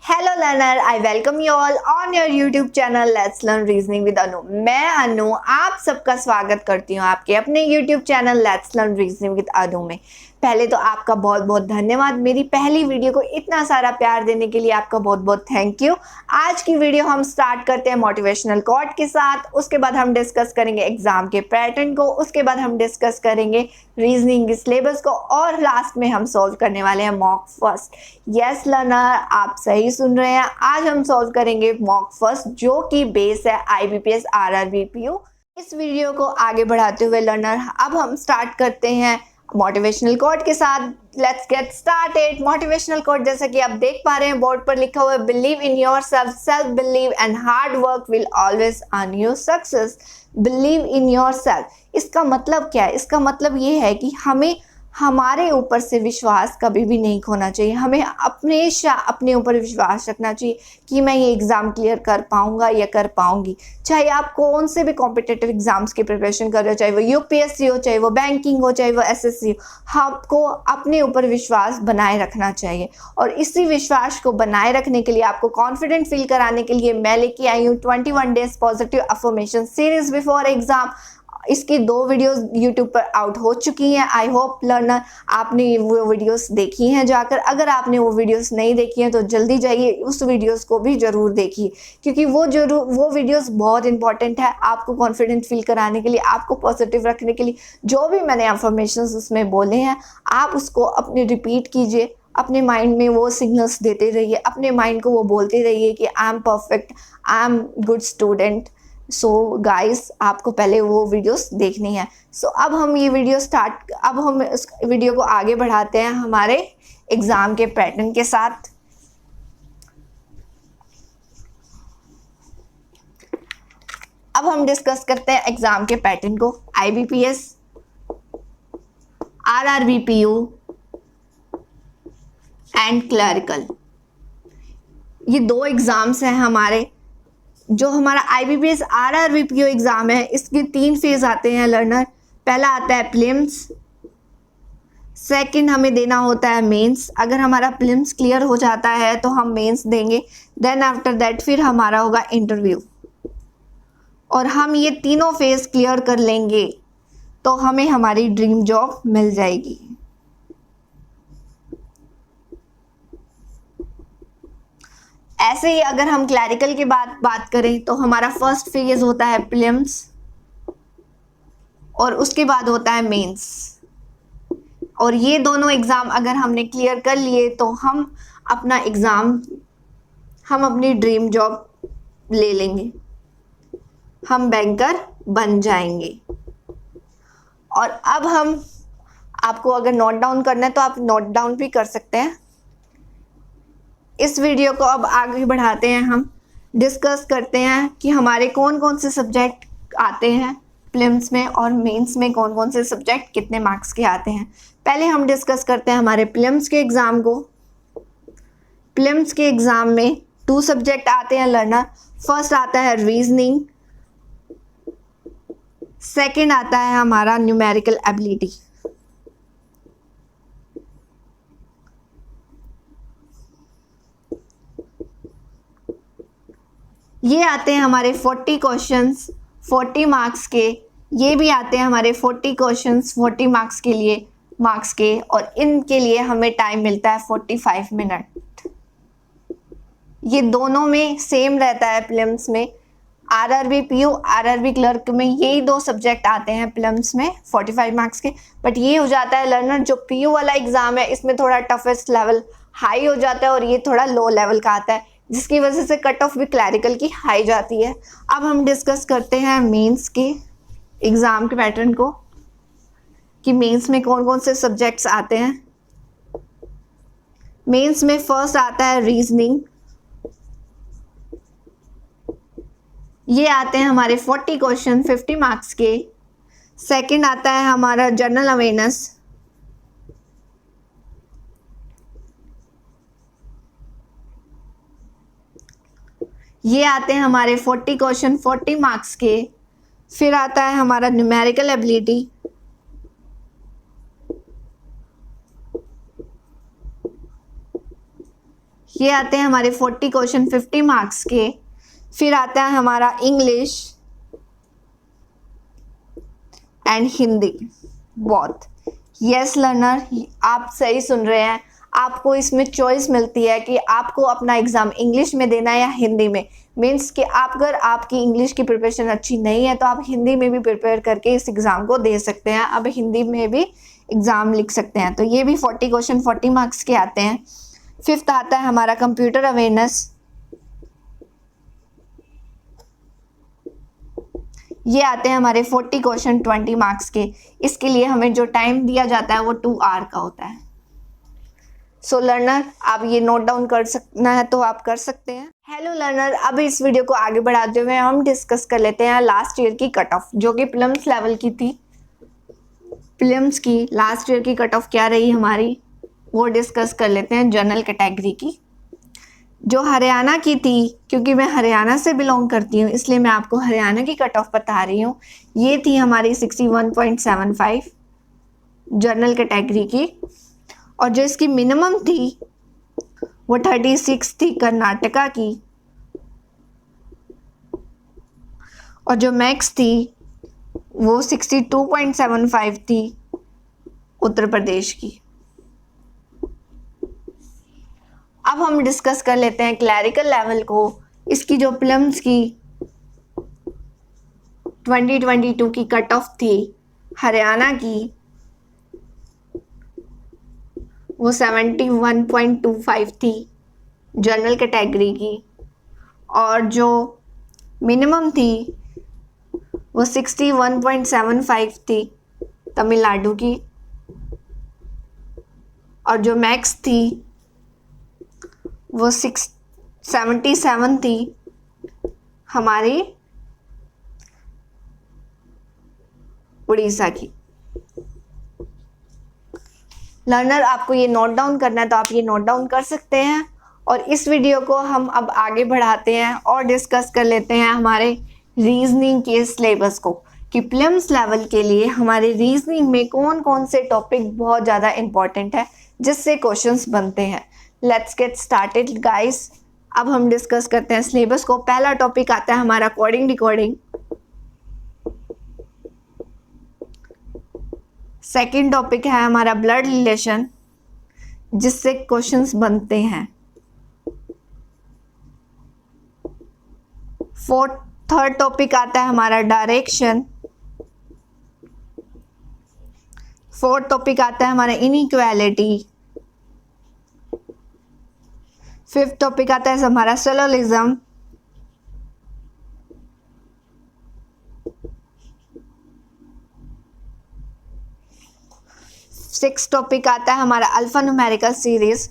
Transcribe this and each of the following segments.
Hello learner, I welcome you all on your YouTube channel let's learn reasoning with Anu. मैं अनु आप सबका स्वागत करती हूँ आपके अपने YouTube channel let's learn reasoning with Anu में। पहले तो आपका बहुत बहुत धन्यवाद, मेरी पहली वीडियो को इतना सारा प्यार देने के लिए आपका बहुत बहुत थैंक यू। आज की वीडियो हम स्टार्ट करते हैं मोटिवेशनल कोट के साथ, उसके बाद हम डिस्कस करेंगे एग्जाम के पैटर्न को, उसके बाद हम डिस्कस करेंगे रीजनिंग के सिलेबस को और लास्ट में हम सॉल्व करने वाले हैं मॉक फर्स्ट। यस लर्नर, आप सही सुन रहे हैं। आज हम सॉल्व करेंगे मॉक फर्स्ट जो कि बेस है आईबीपीएस आरआरबीपीयू। इस वीडियो को आगे बढ़ाते हुए लर्नर अब हम स्टार्ट करते हैं मोटिवेशनल कोट के साथ। Let's get started. Motivational quote जैसा कि आप देख पा रहे हैं बोर्ड पर लिखा हुआ है, believe in yourself, self believe and hard work will always earn you success. Believe in yourself, इसका मतलब क्या है? इसका मतलब ये है कि हमें हमारे ऊपर से विश्वास कभी भी नहीं खोना चाहिए। हमें हमेशा अपने ऊपर विश्वास रखना चाहिए कि मैं ये एग्ज़ाम क्लियर कर पाऊंगा या कर पाऊंगी। चाहे आप कौन से भी कॉम्पिटिटिव एग्जाम्स की प्रिपरेशन कर रहे हो, चाहे वो यूपीएससी हो, चाहे वो बैंकिंग हो, चाहे वो एसएससी हो, आपको अपने ऊपर विश्वास बनाए रखना चाहिए। और इसी विश्वास को बनाए रखने के लिए, आपको कॉन्फिडेंट फील कराने के लिए मैं लेके आई हूँ 21 days positive affirmation series before exam. इसकी 2 वीडियोस यूट्यूब पर आउट हो चुकी हैं। आई होप लर्नर आपने वो वीडियोस देखी हैं जाकर। अगर आपने वो वीडियोस नहीं देखी हैं तो जल्दी जाइए उस वीडियोस को भी ज़रूर देखिए, क्योंकि वो वीडियोस बहुत इंपॉर्टेंट है आपको कॉन्फिडेंट फील कराने के लिए, आपको पॉजिटिव रखने के लिए। जो भी मैंने अफर्मेशंस उसमें बोले हैं आप उसको अपने रिपीट कीजिए, अपने माइंड में वो सिग्नल्स देते रहिए, अपने माइंड को वो बोलते रहिए कि I am perfect, I am good student. So guys, आपको पहले वो वीडियोस देखनी है। अब हम ये वीडियो अब हम इस वीडियो को आगे बढ़ाते हैं हमारे एग्जाम के पैटर्न के साथ। अब हम डिस्कस करते हैं एग्जाम के पैटर्न को। आईबीपीएस, आरआरबीपीयू एंड क्लरिकल, ये 2 एग्जाम्स हैं हमारे। जो हमारा आईबीपीएस आरआरबीपीयू एग्जाम है, इसके 3 फेज आते हैं लर्नर। पहला आता है प्रीलिम्स, सेकंड हमें देना होता है मेंस। अगर हमारा प्रीलिम्स क्लियर हो जाता है तो हम मेंस देंगे, देन आफ्टर दैट फिर हमारा होगा इंटरव्यू। और हम ये तीनों फेज क्लियर कर लेंगे तो हमें हमारी ड्रीम जॉब मिल जाएगी। ऐसे ही अगर हम क्लरिकल की बात करें तो हमारा फर्स्ट फेज होता है प्रीलिम्स और उसके बाद होता है मेंस। और ये दोनों एग्ज़ाम अगर हमने क्लियर कर लिए तो हम अपना एग्ज़ाम, हम अपनी ड्रीम जॉब ले लेंगे, हम बैंकर बन जाएंगे। और अब हम आपको अगर नोट डाउन करना है तो आप नोट डाउन भी कर सकते हैं। इस वीडियो को अब आगे बढ़ाते हैं, हम डिस्कस करते हैं कि हमारे कौन कौन से सब्जेक्ट आते हैं प्रीलिम्स में और मेंस में, कौन कौन से सब्जेक्ट कितने मार्क्स के आते हैं। पहले हम डिस्कस करते हैं हमारे प्रीलिम्स के एग्ज़ाम को। प्रीलिम्स के एग्ज़ाम में 2 सब्जेक्ट आते हैं लर्नर। फर्स्ट आता है रीजनिंग, सेकंड आता है हमारा न्यूमेरिकल एबिलिटी। ये आते हैं हमारे 40 क्वेश्चंस 40 मार्क्स के। ये भी आते हैं हमारे 40 क्वेश्चंस 40 मार्क्स के लिए और इनके लिए हमें टाइम मिलता है 45 मिनट। ये दोनों में सेम रहता है। प्रीलिम्स में आरआरबी पीयू, आरआरबी क्लर्क में यही 2 सब्जेक्ट आते हैं प्रीलिम्स में 45 मार्क्स के। बट ये हो जाता है लर्नर, जो पीयू वाला एग्जाम है इसमें थोड़ा टफेस्ट लेवल हाई हो जाता है और ये थोड़ा लो लेवल का आता है, जिसकी वजह से कट ऑफ भी क्लैरिकल की हाई जाती है। अब हम डिस्कस करते हैं मेंस के एग्ज़ाम के पैटर्न को कि मेंस में कौन कौन से सब्जेक्ट्स आते हैं। मेंस में फर्स्ट आता है रीजनिंग। ये आते हैं हमारे 40 क्वेश्चन 50 मार्क्स के। सेकंड आता है हमारा जनरल अवेयरनेस। ये आते हैं हमारे 40 क्वेश्चन 40 मार्क्स के। फिर आता है हमारा न्यूमेरिकल एबिलिटी। ये आते हैं हमारे 40 क्वेश्चन 50 मार्क्स के। फिर आता है हमारा English and Hindi both. Yes learner, आप सही सुन रहे हैं। आपको इसमें चॉइस मिलती है कि आपको अपना एग्ज़ाम इंग्लिश में देना है या हिंदी में। मीन्स कि आप अगर आपकी इंग्लिश की प्रिपरेशन अच्छी नहीं है तो आप हिंदी में भी प्रिपेयर करके इस एग्ज़ाम को दे सकते हैं। अब हिंदी में भी एग्ज़ाम लिख सकते हैं। तो ये भी 40 क्वेश्चन 40 मार्क्स के आते हैं। फिफ्थ आता है हमारा कंप्यूटर अवेयरनेस। ये आते हैं हमारे 40 क्वेश्चन 20 मार्क्स के। इसके लिए हमें जो टाइम दिया जाता है वो 2 आवर का होता है। सो लर्नर, आप ये नोट डाउन कर सकना है तो आप कर सकते हैं। हेलो लर्नर, अब इस वीडियो को आगे बढ़ाते हुए हम डिस्कस कर लेते हैं लास्ट ईयर की कट ऑफ, जो कि प्रीलिम्स लेवल की थी। प्रीलिम्स की लास्ट ईयर की कट ऑफ क्या रही हमारी, वो डिस्कस कर लेते हैं। जनरल कैटेगरी की जो हरियाणा की थी, क्योंकि मैं हरियाणा से बिलोंग करती हूँ इसलिए मैं आपको हरियाणा की कट ऑफ बता रही हूँ। ये थी हमारी 61.75 जनरल कैटेगरी की, और जो इसकी मिनिमम थी वो 36 थी कर्नाटका की, और जो मैक्स थी वो 62.75 थी उत्तर प्रदेश की। अब हम डिस्कस कर लेते हैं क्लैरिकल लेवल को। इसकी जो प्रीलिम्स की 2022 की कट ऑफ थी हरियाणा की वो 71.25 थी जनरल कैटेगरी की, और जो मिनिमम थी वो 61.75 थी तमिलनाडु की, और जो मैक्स थी वो 77 थी हमारी उड़ीसा की। लर्नर, आपको ये नोट डाउन करना है तो आप ये नोट डाउन कर सकते हैं। और इस वीडियो को हम अब आगे बढ़ाते हैं और डिस्कस कर लेते हैं हमारे रीजनिंग के सिलेबस को, कि प्रीलिम्स लेवल के लिए हमारे रीजनिंग में कौन कौन से टॉपिक बहुत ज़्यादा इंपॉर्टेंट है जिससे क्वेश्चंस बनते हैं। Let's get started guys. अब हम डिस्कस करते हैं सिलेबस को। पहला टॉपिक आता है हमारा कोडिंग डिकोडिंग। सेकंड टॉपिक है हमारा ब्लड रिलेशन, जिससे क्वेश्चंस बनते हैं। थर्ड टॉपिक आता है हमारा डायरेक्शन। फोर्थ टॉपिक आता है हमारा इनइक्वालिटी। फिफ्थ टॉपिक आता है हमारा सोलोलिज्म। सिक्स टॉपिक आता है हमारा alpha numerical series.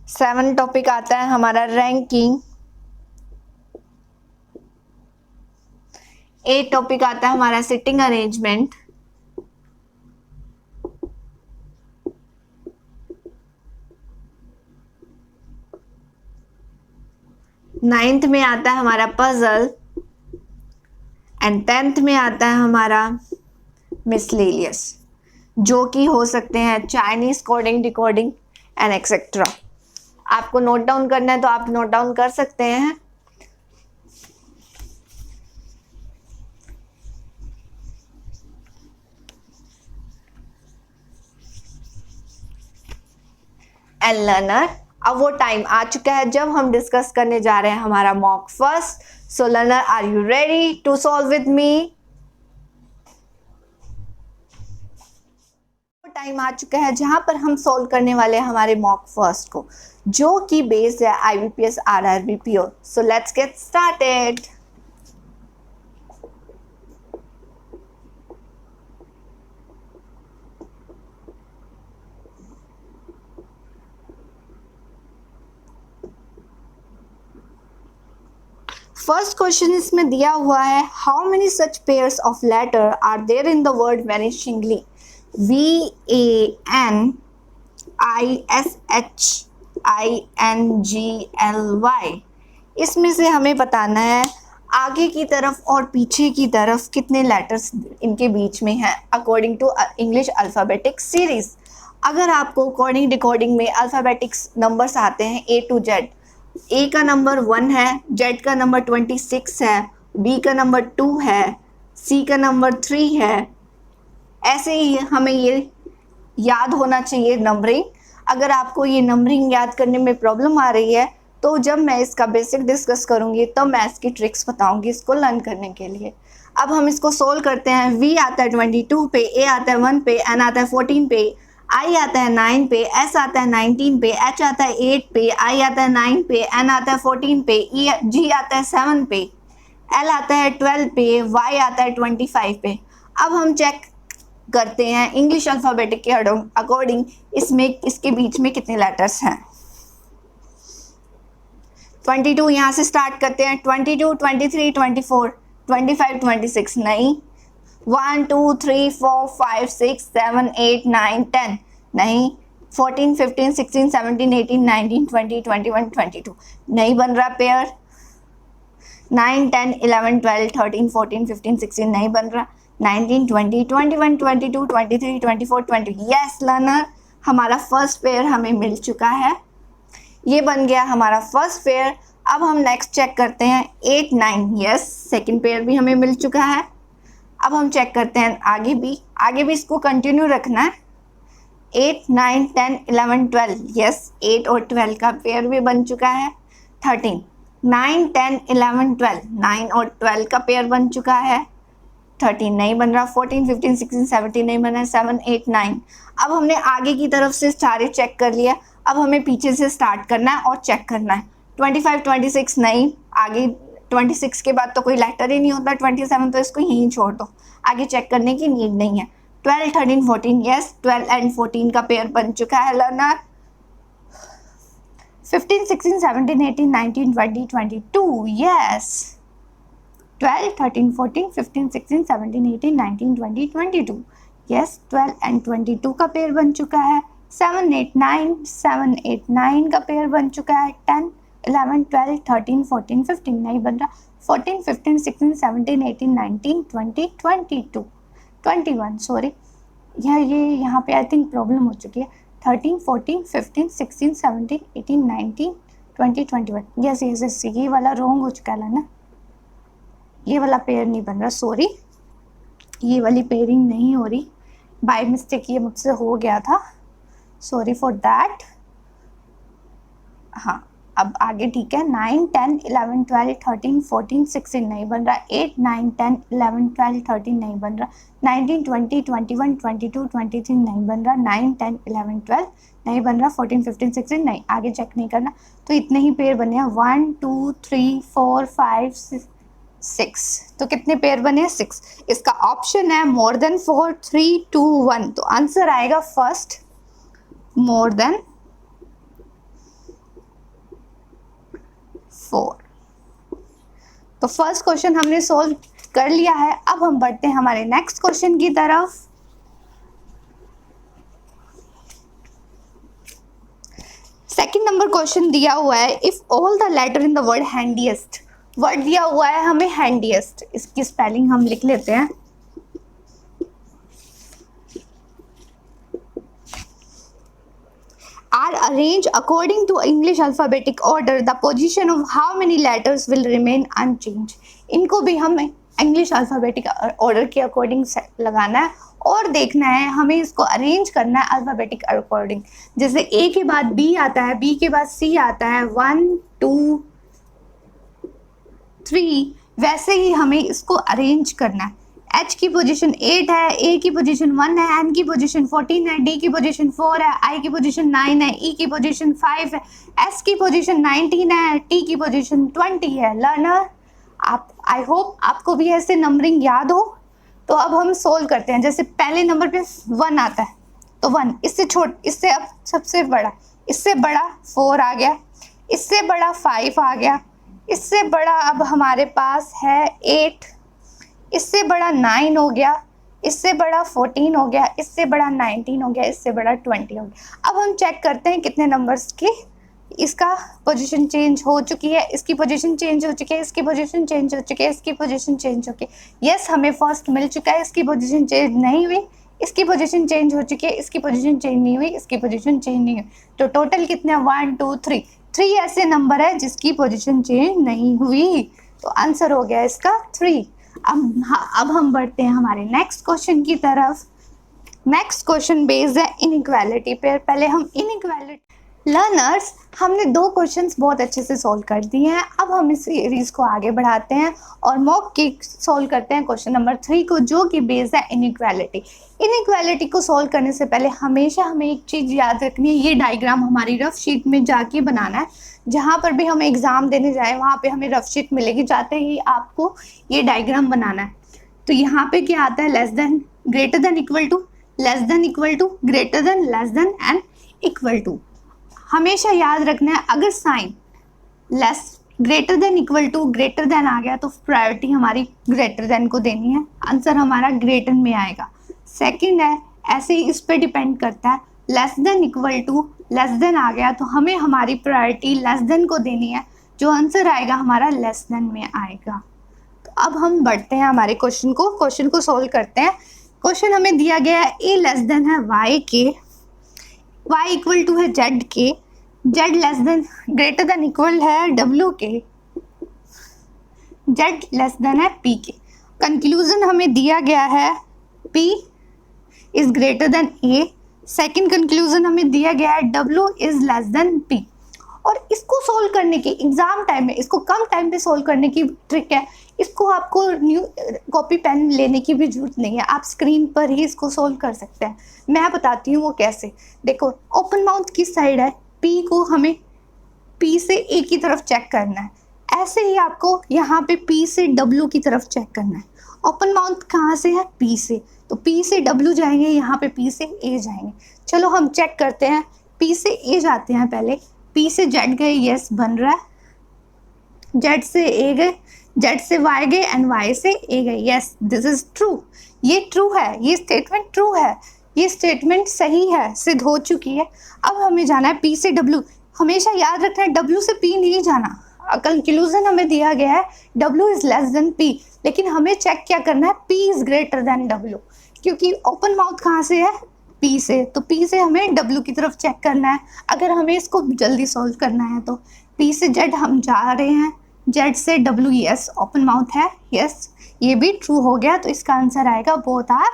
Seven topic आता है हमारा रैंकिंग। 8 टॉपिक आता है हमारा सिटिंग अरेंजमेंट। 9th में आता है हमारा पजल, एंड 10th में आता है हमारा मिसलेनियस, जो कि हो सकते हैं Chinese coding decoding and etcetera. आपको नोट डाउन करना है तो आप नोट डाउन कर सकते हैं। एंड लर्नर, अब वो टाइम आ चुका है जब हम डिस्कस करने जा रहे हैं हमारा mock first. So learner, are you ready to solve with me? Time आ चुका है जहां पर हम सॉल्व करने वाले हैं हमारे मॉक फर्स्ट को, जो कि बेस्ड है IBPS RRB PO। So let's get started. First question इसमें दिया हुआ है, how many such pairs of letter are there in the word vanishingly? VANISHINGLY। इसमें से हमें बताना है आगे की तरफ और पीछे की तरफ कितने लेटर्स इनके बीच में हैं according to English alphabetic series. अगर आपको अकॉर्डिंग रिकॉर्डिंग में अल्फ़ाबेटिक्स नंबर्स आते हैं A to Z, ए का नंबर 1 है, जेड का नंबर 26 है, बी का नंबर 2 है, सी का नंबर 3 है, ऐसे ही हमें ये याद होना चाहिए नंबरिंग। अगर आपको ये नंबरिंग याद करने में प्रॉब्लम आ रही है तो जब मैं इसका बेसिक डिस्कस करूँगी तब मैं इसकी ट्रिक्स बताऊँगी इसको लर्न करने के लिए। अब हम इसको सोल्व करते हैं। V आता है 22 पे, A आता है 1 पे, N आता है 14 पे, I आता है 9 पे, S आता है 19 पे, H आता है 8 पे, I आता है 9 पे, N आता है 14 पे, G आता है 7 पे, L आता है 12 पे, Y आता है 25 पे। अब हम चेक करते हैं इंग्लिश अल्फ़ाबेटिक के अकॉर्डिंग इसमें इसके बीच में कितने लेटर्स हैं। 22 यहाँ से स्टार्ट करते हैं। 22, 23, 24, 25, 26 नहीं। 1, 2, 3, 4, 5, 6, 7, 8, 9, 10 नहीं। 14, 15, 16, 17, 18, 19, 20, 21, 22 नहीं बन रहा पेयर। 9, 10, 11, 12, 13, 14, 15, 16 नहीं बन रहा। 19, 20, 21, 22, 23, 24, 20। यस लर्नर, हमारा फर्स्ट पेयर हमें मिल चुका है। ये बन गया हमारा फर्स्ट पेयर। अब हम नेक्स्ट चेक करते हैं 8, 9। यस, सेकंड पेयर भी हमें मिल चुका है। अब हम चेक करते हैं आगे भी इसको कंटिन्यू रखना है। 8, 9, 10, 11, 12। यस, 8 और 12 का पेयर भी बन चुका है। 13, 9, 10, 11, 12। 9 और 12 का पेयर बन चुका है। 13 नहीं बन रहा। 14, 15, 16, 17 नहीं बना है। 7, 8, 9। अब हमने आगे की तरफ से सारे चेक कर लिया। अब हमें पीछे से स्टार्ट करना है और चेक करना है। 25, 26 नहीं। आगे 26 के बाद तो कोई लेटर ही नहीं होता। 27 तो इसको यहीं छोड़ दो, आगे चेक करने की नीड नहीं है। 12, 13, 14। यस, 12 एंड 14 का पेयर बन चुका है लर्नर। 15, 16, 17, 18, 19, 20, 22। यस, 12, 13, 14, 15, 16, 17, 18, 19, 20, 22। यस, 12 एंड 22 का पेयर बन चुका है। 7, 8, 9। 7, 8, 9 का पेयर बन चुका है। 10, 11, 12, 13, 14, 15 नहीं बन रहा। 14, 15, 16, 17, 18, 19, 20, 22, 21 सॉरी, ये यहाँ पे आई थिंक प्रॉब्लम हो चुकी है। 13, 14, 15, 16, 17, 18, 19, 20, 21। यस, ये वाला रॉन्ग हो चुका है ना, ये वाला पेयर नहीं बन रहा। सॉरी, ये वाली पेयरिंग नहीं हो रही, बाय मिस्टेक ये मुझसे हो गया था। Sorry for that. हाँ, अब आगे ठीक है। 9, 10, 11, 12, 13, 14, 16 नहीं बन रहा। 8, 9, 10, 11, 12, 13 नहीं बन रहा। 19, 20, 21, 22, 23 नहीं बन रहा। 9, 10, 11, 12 नहीं बन रहा। 14, 15, 16 नहीं, आगे चेक नहीं करना। तो इतने ही पेयर बने हैं। 1, 2, 3, 4, 5, 6। तो कितने पेयर बने? 6। इसका ऑप्शन है मोर देन 4, 3, 2, 1। तो आंसर आएगा फर्स्ट, मोर देन 4। तो फर्स्ट क्वेश्चन हमने सोल्व कर लिया है। अब हम बढ़ते हैं हमारे नेक्स्ट क्वेश्चन की तरफ। सेकंड नंबर क्वेश्चन दिया हुआ है, if all the letter in the word handiest. Word दिया हुआ है हमें हैंडीएस्ट, इसकी स्पेलिंग हम लिख लेते हैं। are arranged according to English alphabetic order, the position of how many letters will remain unchanged। इनको भी हमें इंग्लिश अल्फ़ाबेटिक ऑर्डर के अकॉर्डिंग लगाना है और देखना है, हमें इसको अरेंज करना है अल्फ़ाबेटिक अकॉर्डिंग। जैसे ए के बाद बी आता है, बी के बाद सी आता है, 1, 2, 3, वैसे ही हमें इसको अरेंज करना है। एच की पोजीशन 8 है, ए की पोजीशन 1 है, एन की पोजीशन 14 है, डी की पोजीशन 4 है, आई की पोजीशन 9 है, ई की पोजीशन 5 है, एस की पोजीशन 19 है, टी की पोजीशन 20 है। लर्नर, आप आई होप आपको भी ऐसे नंबरिंग याद हो। तो अब हम सोल्व करते हैं। जैसे पहले नंबर पे 1 आता है तो 1, इससे अब सबसे बड़ा, इससे बड़ा 4 आ गया, इससे बड़ा 5 आ गया, इससे बड़ा अब हमारे पास है 8, इससे बड़ा 9 हो गया, इससे बड़ा 14 हो गया, इससे बड़ा 19 हो गया, इससे बड़ा 20 हो गया। अब हम चेक करते हैं कितने नंबर्स की इसका पोजीशन चेंज हो चुकी है, इसकी पोजीशन चेंज हो चुकी है, इसकी पोजीशन चेंज हो चुकी है, इसकी पोजीशन चेंज हो चुकी है। यस, हमें फर्स्ट मिल चुका है, इसकी पोजीशन चेंज नहीं हुई, इसकी पोजीशन चेंज हो चुकी है, इसकी पोजीशन चेंज नहीं हुई, इसकी पोजीशन चेंज नहीं हुई। तो टोटल कितने, 1 2 3, 3 ऐसे नंबर है जिसकी पोजीशन चेंज नहीं हुई। तो आंसर हो गया इसका 3। अब हम बढ़ते हैं हमारे नेक्स्ट क्वेश्चन की तरफ। नेक्स्ट क्वेश्चन बेस्ड है इनइक्वालिटी पे। पहले हम इनइक्वालिटी लर्नर्स, हमने 2 क्वेश्चंस बहुत अच्छे से सॉल्व कर दिए हैं। अब हम इस सीरीज को आगे बढ़ाते हैं और मॉक की सॉल्व करते हैं क्वेश्चन नंबर 3 को, जो कि बेस्ड है इनइक्वालिटी। इनइक्वालिटी को सॉल्व करने से पहले हमेशा हमें एक चीज़ याद रखनी है, ये डायग्राम हमारी रफ शीट में जाके बनाना है। जहाँ पर भी हम एग्ज़ाम देने जाए वहाँ पे हमें रफ शीट मिलेगी, जाते ही आपको ये डायग्राम बनाना है। तो यहाँ पे क्या आता है, less than, greater than, equal to, less than, equal to, greater than, less than and equal to. हमेशा याद रखना है, अगर sign less, greater than, equal to, greater than आ गया तो प्रायोरिटी हमारी ग्रेटर देन को देनी है, आंसर हमारा ग्रेटर में आएगा। सेकंड है, ऐसे ही इस पे डिपेंड करता है, less than, equal to, less than आ गया तो हमें हमारी प्रायोरिटी लेस देन को देनी है, जो आंसर आएगा हमारा लेस देन में आएगा। तो अब हम बढ़ते हैं हमारे क्वेश्चन को सॉल्व करते हैं। क्वेश्चन हमें दिया गया है, ए लेस देन है वाई के, y इक्वल टू है z के, z less than, greater than, equal है w के, z लेस देन है p के। कंक्लूजन हमें दिया गया है p is greater then a। Second conclusion हमें दिया गया है w is less then p। और इसको सोल्व करने की, एग्जाम टाइम में इसको कम टाइम पे सोल्व करने की ट्रिक है। इसको आपको न्यू कॉपी पेन लेने की भी जरूरत नहीं है, आप स्क्रीन पर ही इसको सोल्व कर सकते हैं। मैं बताती हूँ वो कैसे। देखो, ओपन माउथ किस साइड है, पी को हमें पी से ए की तरफ चेक करना है, ऐसे ही आपको यहाँ पे पी से डब्ल्यू की तरफ चेक करना है। ओपन माउथ कहाँ से है, पी से, तो पी से डब्ल्यू जाएंगे, यहाँ पे पी से ए जाएंगे। चलो हम चेक करते हैं, पी से ए जाते हैं पहले, पी से जेड गए, यस बन रहा है, जेड से ए गए, जेड से वाई गए एंड वाई से ए गए, यस दिस इज ट्रू। ये ट्रू है, ये स्टेटमेंट ट्रू है, ये स्टेटमेंट सही है, सिद्ध हो चुकी है। अब हमें जाना है पी से डब्ल्यू। हमेशा याद रखना है डब्ल्यू से पी नहीं जाना। कंक्लूजन हमें दिया गया है W is less then P, लेकिन हमें चेक क्या करना है, P is greater then W, क्योंकि ओपन माउथ कहाँ से है, पी से, तो पी से हमें डब्ल्यू की तरफ चेक करना है। अगर हमें इसको जल्दी सॉल्व करना है तो पी से जेड हम जा रहे हैं, जेड से डब्ल्यू, यस ओपन माउथ है, यस ये भी ट्रू हो गया, तो इसका आंसर आएगा both are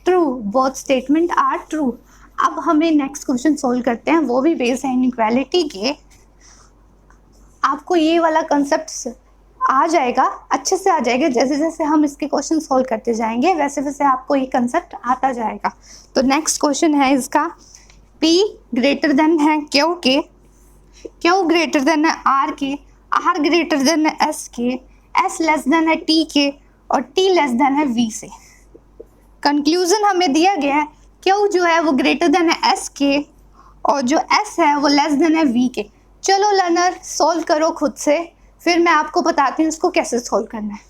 true, both statement are true. अब हमें नेक्स्ट क्वेश्चन सोल्व करते हैं, वो भी बेस्ड है इनइक्वालिटी के। आपको ये वाला कंसेप्ट आ जाएगा, अच्छे से आ जाएगा, जैसे जैसे हम इसके क्वेश्चन सोल्व करते जाएंगे वैसे वैसे आपको ये कंसेप्ट आता जाएगा। तो नेक्स्ट क्वेश्चन है इसका, P ग्रेटर देन है Q के, Q ग्रेटर देन है R के, R ग्रेटर देन है S के, S लेस देन है T के और T लेस देन है V से। कंक्लूजन हमें दिया गया है Q जो है वो ग्रेटर देन है S के और जो S है वो लेस देन है V के। चलो लर्नर सॉल्व करो खुद से, फिर मैं आपको बताती हूँ इसको कैसे सॉल्व करना है।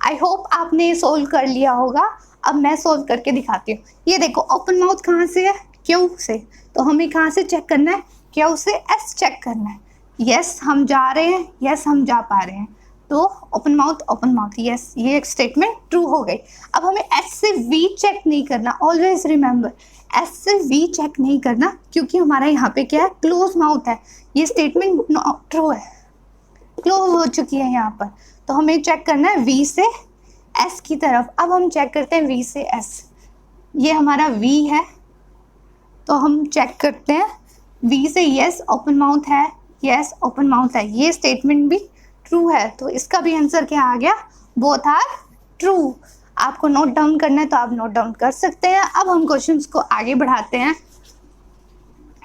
आई होप आपने ये सॉल्व कर लिया होगा। अब मैं सॉल्व करके दिखाती हूँ। ये देखो, ओपन माउथ कहाँ से है, क्यू से, तो हमें कहाँ से चेक करना है, क्यू से एस चेक करना है। यस हम जा रहे हैं, यस हम जा पा रहे हैं, तो ओपन माउथ यस, ये एक स्टेटमेंट ट्रू हो गई। अब हमें एस से वी चेक नहीं करना, ऑलवेज रिमेंबर एस से वी चेक नहीं करना, क्योंकि हमारा यहाँ पे क्या है, क्लोज माउथ है, ये स्टेटमेंट ट्रू है, क्लोज हो चुकी है यहाँ पर। तो हमें चेक करना है वी से एस की तरफ। अब हम चेक करते हैं वी से एस, ये हमारा वी है, तो हम चेक करते हैं वी से यस ओपन माउथ है, यस ओपन माउथ है, ये स्टेटमेंट भी ट्रू है, तो इसका भी आंसर क्या आ गया, बोथ आर ट्रू। आपको नोट डाउन करना है तो आप नोट डाउन कर सकते हैं। अब हम क्वेश्चंस को आगे बढ़ाते हैं,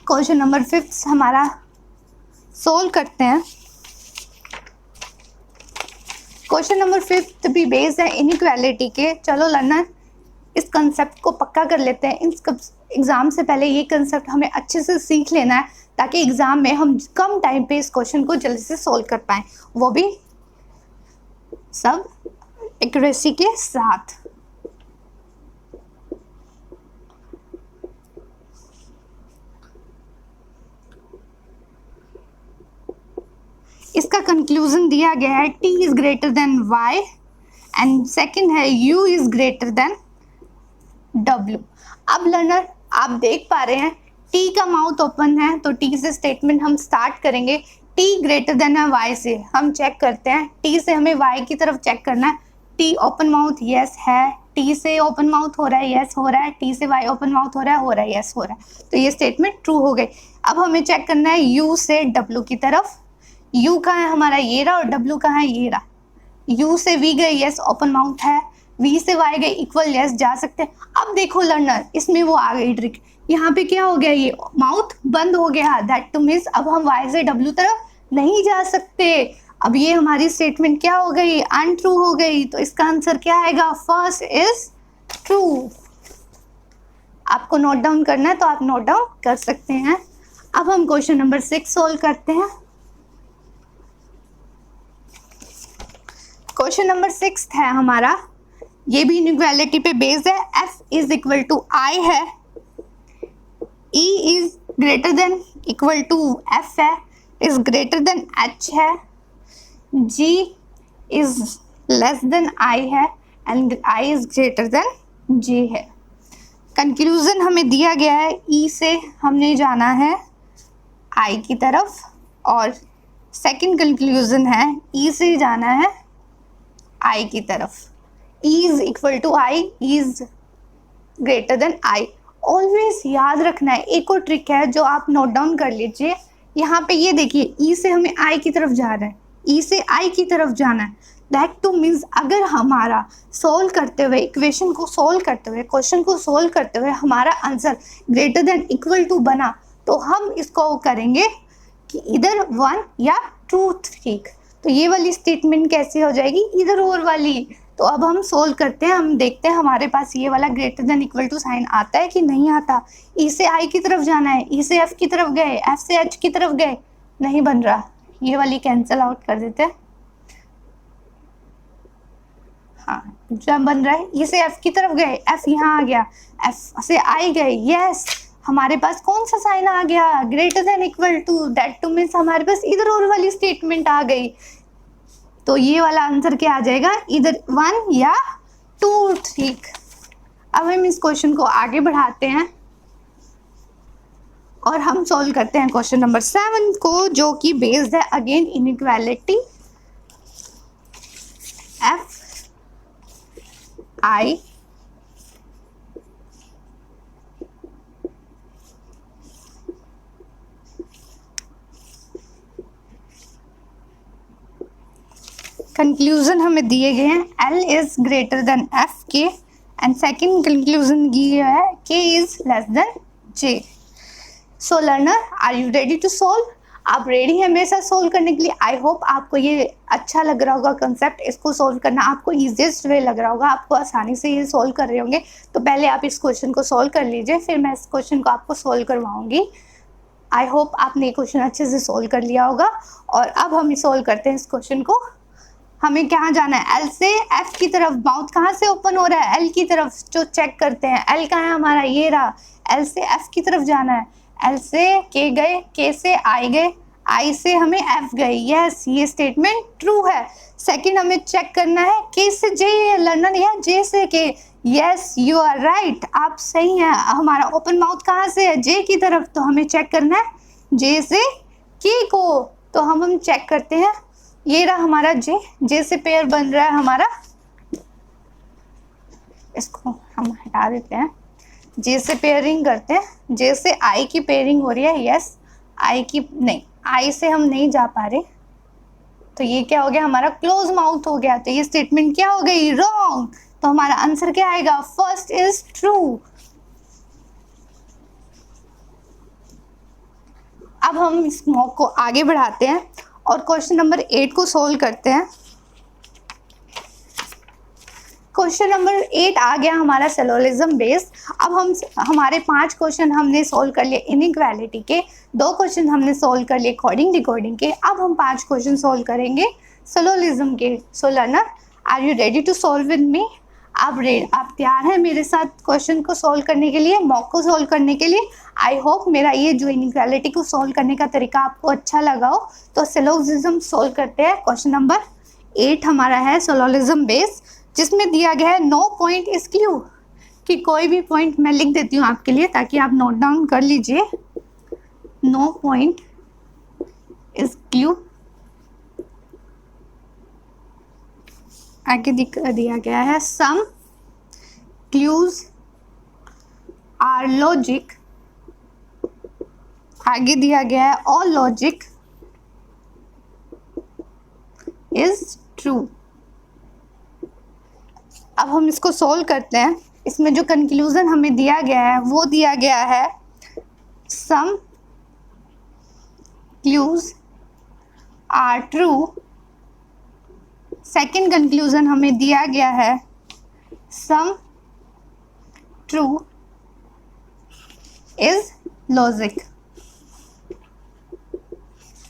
क्वेश्चन नंबर 5 हमारा सोल्व करते हैं। क्वेश्चन नंबर 5 भी बेस्ड है इनइक्वालिटी के। चलो लर्नर इस कंसेप्ट को पक्का कर लेते हैं। एग्ज़ाम से पहले ये कंसेप्ट हमें अच्छे से सीख लेना है, ताकि एग्ज़ाम में हम कम टाइम पे इस क्वेश्चन को जल्दी से सोल्व कर पाएँ, वो भी सब एक्यूरेसी के साथ। कंक्लूजन दिया गया है t is greater then y and second है u is greater then w। अब लर्नर आप देख पा रहे हैं t का माउथ ओपन है, तो t से स्टेटमेंट हम स्टार्ट करेंगे। t ग्रेटर देन है y से, हम चेक करते हैं t से हमें y की तरफ चेक करना है। t ओपन माउथ यस है, t से ओपन माउथ हो रहा है यस हो रहा है, t से y ओपन माउथ हो रहा है यस हो रहा है, तो ये स्टेटमेंट ट्रू हो गई। अब हमें चेक करना है u से w की तरफ। u कहाँ है हमारा, ये रहा, और w कहाँ है, ये रहा। u से v गए यस ओपन माउथ है, v से y गए इक्वल यस जा सकते हैं। अब देखो लर्नर, इसमें वो आ गई ट्रिक, यहाँ पे क्या हो गया, ये माउथ बंद हो गया, दैट टू मीन्स अब हम y से w तरफ नहीं जा सकते। अब ये हमारी स्टेटमेंट क्या हो गई, अनट्रू हो गई, तो इसका आंसर क्या आएगा, फर्स्ट इज ट्रू। आपको नोट डाउन करना है तो आप नोट डाउन कर सकते हैं। अब हम क्वेश्चन नंबर 6 सोल्व करते हैं। क्वेश्चन नंबर 6 है हमारा, ये भी इनइक्वालिटी पे बेस्ड है। f is equal to i है, e is greater than equal to f है, इज ग्रेटर देन h है, g is less than i है, and i is greater than j है। कंक्लूजन हमें दिया गया है, e से हमने जाना है i की तरफ, और सेकंड कंक्लूजन है e से जाना है i की तरफ। e is equal to i, e is greater than i। Always याद रखना है, एक और ट्रिक है जो आप नोट डाउन कर लीजिए। यहाँ पे ये देखिए, e से हमें i की तरफ जा रहा है, e से i की तरफ जाना है, दैट टू मीन्स अगर हमारा सोल्व करते हुए, इक्वेशन को सोल्व करते हुए, क्वेश्चन को सोल्व करते हुए हमारा answer greater than equal to बना, तो हम इसको करेंगे कि इधर 1 या 2 ठीक। तो ये वाली स्टेटमेंट कैसी हो जाएगी, इधर और वाली। तो अब हम सोल्व करते हैं, हम देखते हैं हमारे पास ये वाला greater than equal to sign आता है कि नहीं आता। ई से आई की तरफ जाना है, ई से एफ की तरफ गए, एफ से एच की तरफ गए, नहीं बन रहा, ये वाली कैंसिल आउट कर देते हैं। हाँ, जब बन रहा है ई से एफ की तरफ गए, एफ यहाँ आ गया, एफ से आई गए, यस हमारे पास कौन सा साइन आ गया, greater than equal to, that to means हमारे पास इधर और वाली स्टेटमेंट आ गई। तो ये वाला आंसर क्या आ जाएगा, इधर 1 या 2 ठीक। अब हम इस क्वेश्चन को आगे बढ़ाते हैं और हम सॉल्व करते हैं क्वेश्चन नंबर 7 को, जो कि बेस्ड है again inequality f i conclusion हमें दिए गए हैं, L is greater than f के, एंड सेकेंड कंक्लूजन दिया है K is less than J। So learner, are you ready to solve? आप रेडी हैं मेरे साथ सोल्व करने के लिए? आई होप आपको ये अच्छा लग रहा होगा कंसेप्ट, इसको सोल्व करना आपको ईजीएस्ट वे लग रहा होगा, आपको आसानी से ये सोल्व कर रहे होंगे। तो पहले आप इस क्वेश्चन को सोल्व कर लीजिए, फिर मैं इस क्वेश्चन को आपको सोल्व करवाऊंगी। आई होप आपने ये क्वेश्चन अच्छे से सोल्व कर लिया होगा। और अब हम सोल्व करते हैं इस क्वेश्चन को। हमें कहाँ जाना है, एल से एफ की तरफ। माउथ कहाँ से ओपन हो रहा है, एल की तरफ। जो चेक करते हैं, एल कहाँ है हमारा, ये रहा। एल से एफ की तरफ जाना है, एल से के गए, के से आई गए, आई से हमें एफ गए, यस ये स्टेटमेंट ट्रू है। सेकंड हमें चेक करना है, के से जे लर्नर या जे से के, यस यू आर राइट, आप सही हैं। हमारा ओपन माउथ कहाँ से है, जे की तरफ, तो हमें चेक करना है जे से के को। तो हम चेक करते हैं, ये रहा हमारा जे, जे से पेयर बन रहा है हमारा, इसको हम हटा देते हैं। जे से पेयरिंग करते हैं, जे से आई की पेयरिंग हो रही है, यस आई की नहीं, आई से हम नहीं जा पा रहे, तो ये क्या हो गया हमारा क्लोज माउथ हो गया। तो ये स्टेटमेंट क्या हो गई, रॉन्ग। तो हमारा आंसर क्या आएगा, फर्स्ट इज ट्रू। अब हम इस मॉक को आगे बढ़ाते हैं और क्वेश्चन नंबर 8 को सोल्व करते हैं। क्वेश्चन नंबर 8 आ गया हमारा सिलोजिज्म बेस्ड। अब हम हमारे 5 क्वेश्चन हमने सोल्व कर लिए इनइक्वालिटी के, 2 क्वेश्चन हमने सोल्व कर लिए कोडिंग डिकोडिंग के। अब हम 5 क्वेश्चन सोल्व करेंगे सिलोजिज्म के। So learner, are you ready to solve with me? आप तैयार हैं मेरे साथ क्वेश्चन को सॉल्व करने के लिए, मॉक को सॉल्व करने के लिए? आई होप मेरा ये जो इनइक्वालिटी को सॉल्व करने का तरीका आपको अच्छा लगा हो। तो सिलोजिज्म सॉल्व करते हैं। क्वेश्चन नंबर 8 हमारा है सिलोजिज्म बेस, जिसमें दिया गया है नो पॉइंट इज क्लू, कि कोई भी पॉइंट मैं लिख देती हूँ आपके लिए ताकि आप नोट डाउन कर लीजिए। No point is clue. आगे दिया गया है सम क्लूज आर लॉजिक। आगे दिया गया है ऑल लॉजिक इज ट्रू। अब हम इसको सोल्व करते हैं। इसमें जो कंक्लूजन हमें दिया गया है वो दिया गया है some clues are true. Second conclusion हमें दिया गया है सम ट्रू इज लॉजिक।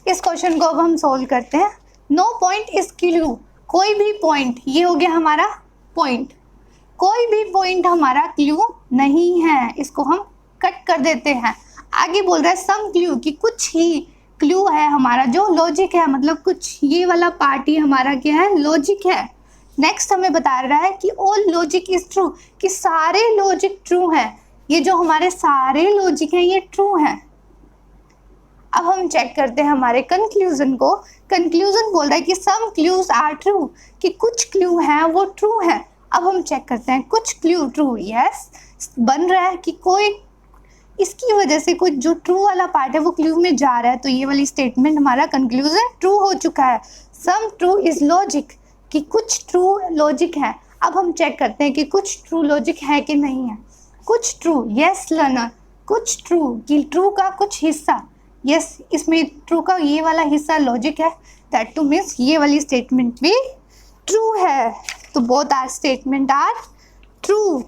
इस क्वेश्चन को अब हम सोल्व करते हैं। नो पॉइंट इज क्लू, कोई भी पॉइंट, ये हो गया हमारा पॉइंट, कोई भी पॉइंट हमारा क्लू नहीं है, इसको हम कट कर देते हैं। आगे बोल रहा है सम क्लू, कि कुछ ही क्लू है हमारा जो लॉजिक है, मतलब कुछ ये वाला पार्ट ही हमारा क्या है, लॉजिक है। नेक्स्ट हमें बता रहा है कि ऑल लॉजिक इज ट्रू, कि सारे लॉजिक ट्रू हैं, ये जो हमारे सारे लॉजिक हैं ये ट्रू हैं। अब हम चेक करते हैं हमारे कंक्लूजन को। कंक्लूजन बोल रहा है कि सम क्लूज आर ट्रू, कि कुछ क्लू हैं वो ट्रू हैं। अब हम चेक करते हैं कुछ क्लू ट्रू, यस बन रहा है कि कोई इसकी वजह से कुछ जो ट्रू वाला पार्ट है वो क्लू में जा रहा है, तो ये वाली स्टेटमेंट हमारा कंक्लूजन ट्रू हो चुका है। सम ट्रू इज लॉजिक, कि कुछ ट्रू लॉजिक है। अब हम चेक करते हैं कि कुछ ट्रू लॉजिक है कि नहीं है। कुछ ट्रू, यस लर्नर, कुछ ट्रू, कि ट्रू का कुछ हिस्सा, यस इसमें ट्रू का ये वाला हिस्सा लॉजिक है, दैट टू मीन्स ये वाली स्टेटमेंट भी ट्रू है। तो both are statement are true.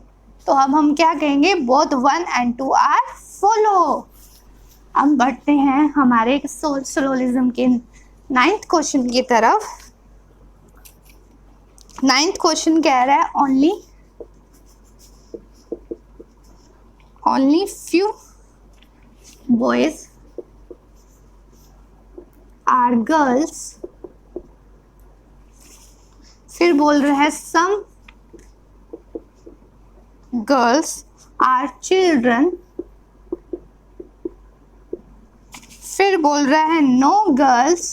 तो अब हम क्या कहेंगे, बोथ 1 and 2 आर फॉलो। हम बढ़ते हैं हमारे सिलोजिज्म के 9th क्वेश्चन की तरफ। 9th क्वेश्चन कह रहा है only few boys are girls। फिर बोल रहा है some girls are children। फिर बोल रहा है no girls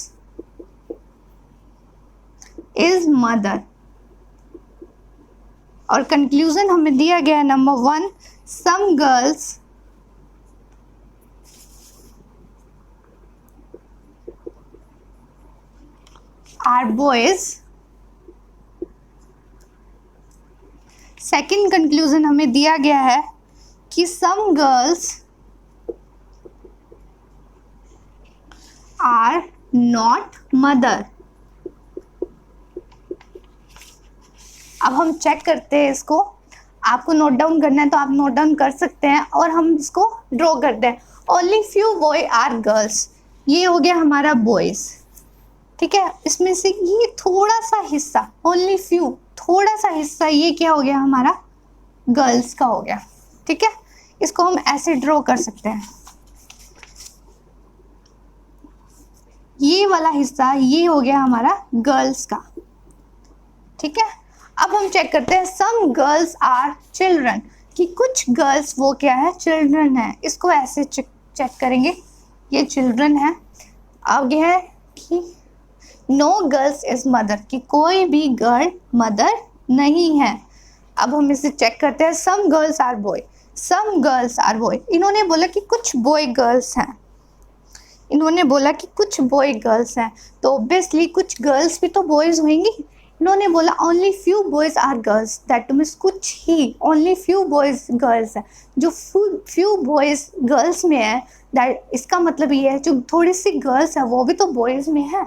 is mother। और कंक्लूजन हमें दिया गया है number 1, some girls are boys। Second conclusion हमें दिया गया है कि some girls are not mother. अब हम चेक करते हैं इसको। आपको नोट डाउन करना है तो आप नोट डाउन कर सकते हैं, और हम इसको ड्रॉ करते हैं। Only few boy are girls, ये हो गया हमारा बॉयज, ठीक है। इसमें से ये थोड़ा सा हिस्सा, ओनली फ्यू, थोड़ा सा हिस्सा, ये क्या हो गया हमारा, गर्ल्स का हो गया, ठीक है। इसको हम ऐसे ड्रॉ कर सकते हैं। ये वाला हिस्सा ये हो गया हमारा गर्ल्स का, ठीक है। अब हम चेक करते हैं सम गर्ल्स आर चिल्ड्रन, कि कुछ गर्ल्स वो क्या है, चिल्ड्रन है। इसको ऐसे चेक करेंगे, ये चिल्ड्रन है। अब यह है कि नो गर्ल्स इज मदर, कि कोई भी गर्ल मदर नहीं है। अब हम इसे चेक करते हैं some girls are boy, some girls are boy. इन्होंने बोला कि कुछ बॉय गर्ल्स हैं, इन्होंने बोला कि कुछ बॉय गर्ल्स हैं, तो ऑब्वियसली कुछ गर्ल्स भी तो बॉयज होंगी। इन्होंने बोला only few boys are girls, that means कुछ ही, ओनली फ्यू बॉयज गर्ल्स है। जो फ्यू बॉयज गर्ल्स में है, दैट इसका मतलब ये है जो थोड़ी सी गर्ल्स है वो भी तो बॉयज में है।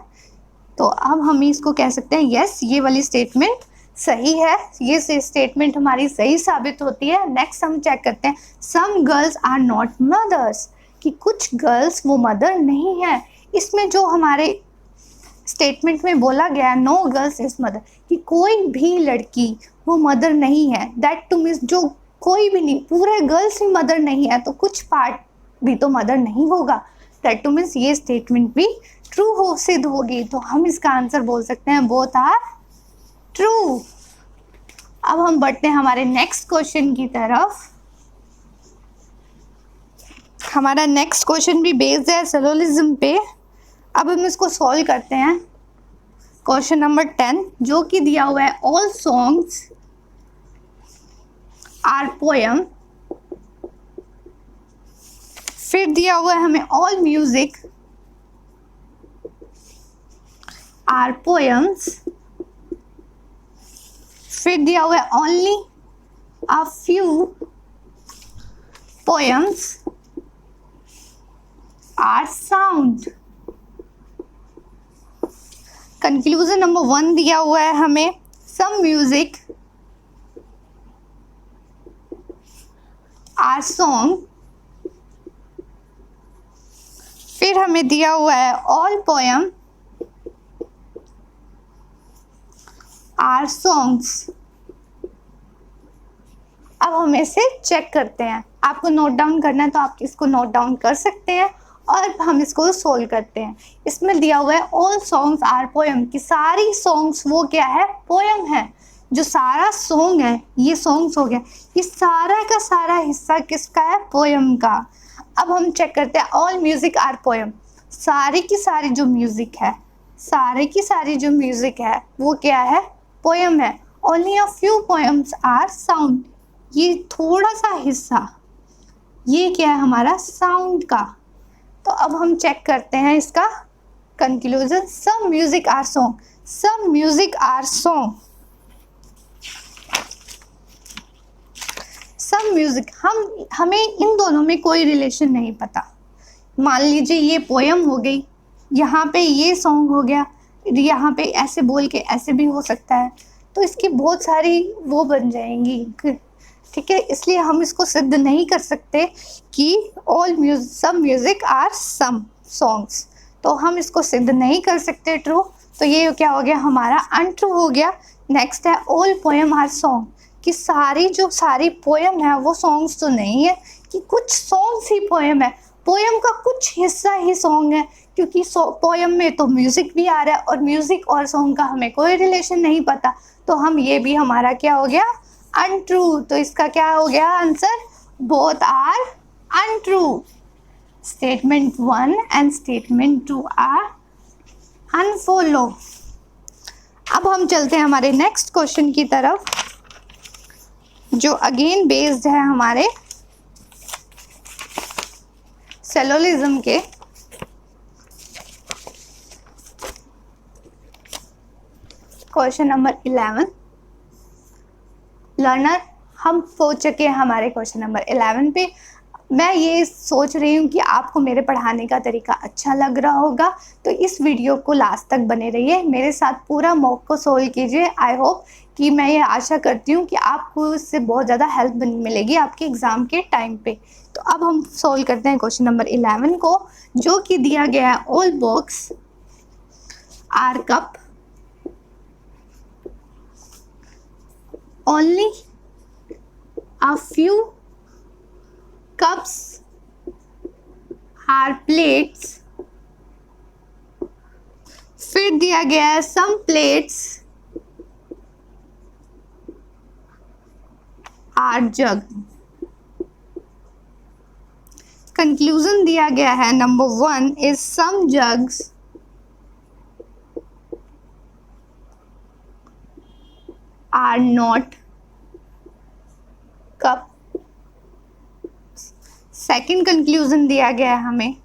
तो अब हम इसको कह सकते हैं यस, ये वाली स्टेटमेंट सही है, ये स्टेटमेंट हमारी सही साबित होती है। नेक्स्ट हम चेक करते हैं some girls are not mothers, कि कुछ गर्ल्स वो मदर नहीं है। इसमें जो हमारे स्टेटमेंट में बोला गया नो गर्ल्स इज मदर, कि कोई भी लड़की वो मदर नहीं है। दैट टू मीन्स जो कोई भी नहीं, पूरे गर्ल्स ही मदर नहीं है तो कुछ पार्ट भी तो मदर नहीं होगा। दैट टू मीन्स ये स्टेटमेंट भी ट्रू हो सिद्ध होगी, तो हम इसका आंसर बोल सकते हैं बोथ आर ट्रू। अब हम बढ़ते हैं हमारे नेक्स्ट क्वेश्चन की तरफ। हमारा नेक्स्ट क्वेश्चन भी बेस्ड है सिलोजिज्म पे। अब हम इसको सॉल्व करते हैं। क्वेश्चन नंबर 10 जो कि दिया हुआ है ऑल सॉन्ग्स आर पोयम, फिर दिया हुआ है हमें ऑल म्यूजिक आर पोयम्स, फिर दिया हुआ है only a few poems are sound. Conclusion number 1 दिया हुआ है हमें सम म्यूजिक आर सॉन्ग, फिर हमें दिया हुआ है ऑल पोयम आर सॉन्ग्स। अब हम इसे चेक करते हैं। आपको नोट डाउन करना है तो आप इसको नोट डाउन कर सकते हैं और हम इसको सोल्व करते हैं। इसमें दिया हुआ है ऑल सॉन्ग्स आर पोयम, कि सारी सॉन्ग्स वो क्या है, पोयम है। जो सारा सॉन्ग है ये सॉन्ग्स हो गया, ये सारा का सारा हिस्सा किसका है, पोयम का। अब हम चेक करते हैं ऑल म्यूजिक आर पोयम, सारी की सारी जो म्यूजिक है, सारी की सारी जो म्यूजिक है वो क्या है, पोयम है। Only a few poems are sound, ये थोड़ा सा हिस्सा ये क्या है हमारा साउंड का। तो अब हम चेक करते हैं इसका conclusion. Some music are song, some music are song, some music, हमें इन दोनों में कोई रिलेशन नहीं पता। मान लीजिए ये पोयम हो गई, यहाँ पे ये सॉन्ग हो गया, यहाँ पे ऐसे बोल के ऐसे भी हो सकता है, तो इसकी बहुत सारी वो बन जाएंगी, ठीक है। इसलिए हम इसको सिद्ध नहीं कर सकते कि all music some music are some songs, तो हम इसको सिद्ध नहीं कर सकते ट्रू। तो ये क्या हो गया हमारा अनट्रू हो गया। नेक्स्ट है ऑल पोयम आर सॉन्ग, कि सारी जो सारी पोयम है वो सॉन्ग्स तो नहीं है, कि कुछ सॉन्ग्स ही पोयम है, पोयम का कुछ हिस्सा ही सॉन्ग है, क्योंकि पोयम में तो म्यूज़िक भी आ रहा है और म्यूज़िक और सॉन्ग का हमें कोई रिलेशन नहीं पता। तो हम ये भी हमारा क्या हो गया अनट्रू। तो इसका क्या हो गया answer, both are untrue. Statement 1 and statement 2 are unfollow. अब हम चलते हैं हमारे नेक्स्ट क्वेश्चन की तरफ, जो अगेन बेस्ड है हमारे सिलोजिज्म के। क्वेश्चन नंबर 11 लर्नर, हम पहुंच चुके हैं हमारे क्वेश्चन नंबर 11 पे। मैं ये सोच रही हूँ कि आपको मेरे पढ़ाने का तरीका अच्छा लग रहा होगा, तो इस वीडियो को लास्ट तक बने रहिए, मेरे साथ पूरा मॉक को सोल्व कीजिए। आई होप कि मैं ये आशा करती हूँ कि आपको इससे बहुत ज़्यादा हेल्प मिलेगी आपके एग्ज़ाम के टाइम पे। तो अब हम सोल्व करते हैं क्वेश्चन नंबर 11 को, जो कि दिया गया है all box are cup, only a few cups are plates, फिर दिया गया है some plates are jug। Conclusion दिया गया है number 1 is some jugs are not cup। Second conclusion दिया गया है हमें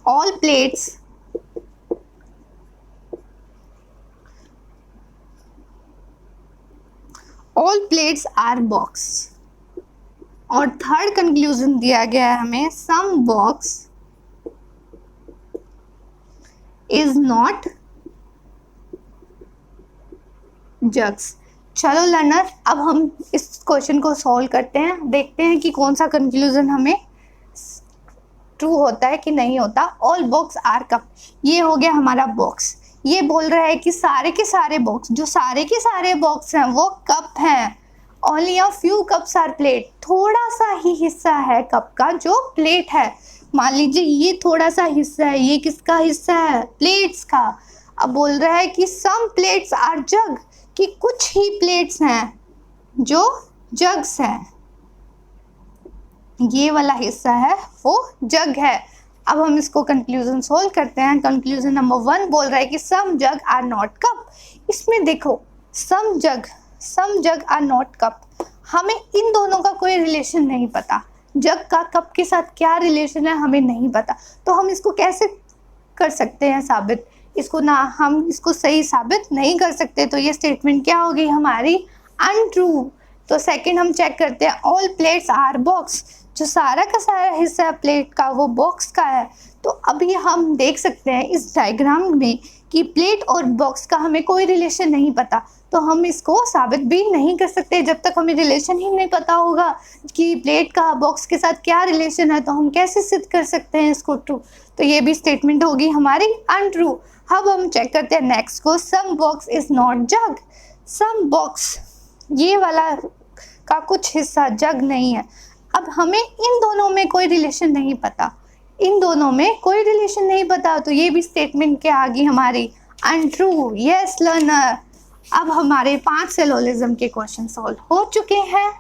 ऑल प्लेट्स आर बॉक्स। और थर्ड कंक्लूजन दिया गया है हमें सम बॉक्स इज नॉट जग्स। चलो लर्नर, अब हम इस क्वेश्चन को सॉल्व करते हैं, देखते हैं कि कौन सा कंक्लूजन हमें ट्रू होता है कि नहीं होता। ऑल बॉक्स आर कप, ये हो गया हमारा बॉक्स। ये बोल रहा है कि सारे के सारे बॉक्स, जो सारे के सारे बॉक्स हैं वो कप हैं। Only a few cups are plate, थोड़ा सा ही हिस्सा है कप का जो प्लेट है। मान लीजिए ये थोड़ा सा हिस्सा है, ये किसका हिस्सा है? प्लेट्स का। अब बोल रहा है कि सम प्लेट्स आर जग, कि कुछ ही प्लेट्स हैं जो जग्स हैं। ये वाला हिस्सा है वो जग है। अब हम इसको कंक्लूजन सोल्व करते हैं। कंक्लूजन नंबर 1 बोल रहा है कि सम जग आर नॉट कप। इसमें देखो सम जग आर नॉट कप, हमें इन दोनों का कोई रिलेशन नहीं पता। जग का कप के साथ क्या रिलेशन है हमें नहीं पता, तो हम इसको कैसे कर सकते हैं साबित? इसको ना हम इसको सही साबित नहीं कर सकते, तो ये स्टेटमेंट क्या होगी हमारी? अनट्रू। तो सेकंड हम चेक करते हैं, ऑल प्लेट्स आर बॉक्स, जो सारा का सारा हिस्सा प्लेट का वो बॉक्स का है। तो अभी हम देख सकते हैं इस डायग्राम में कि प्लेट और बॉक्स का हमें कोई रिलेशन नहीं पता, तो हम इसको साबित भी नहीं कर सकते। जब तक हमें रिलेशन ही नहीं पता होगा कि प्लेट का बॉक्स के साथ क्या रिलेशन है, तो हम कैसे सिद्ध कर सकते हैं इसको ट्रू? तो ये भी स्टेटमेंट होगी हमारी अनट्रू। अब हम चेक करते हैं नेक्स्ट को, some box is not jug. Some box, ये वाला का कुछ हिस्सा जग नहीं है। अब हमें इन दोनों में कोई रिलेशन नहीं पता, इन दोनों में कोई रिलेशन नहीं पता, तो ये भी स्टेटमेंट क्या आ गई हमारी? अनट्रू। यस लर्नर, अब हमारे 5 सिलोजिज्म के क्वेश्चन सॉल्व हो चुके हैं।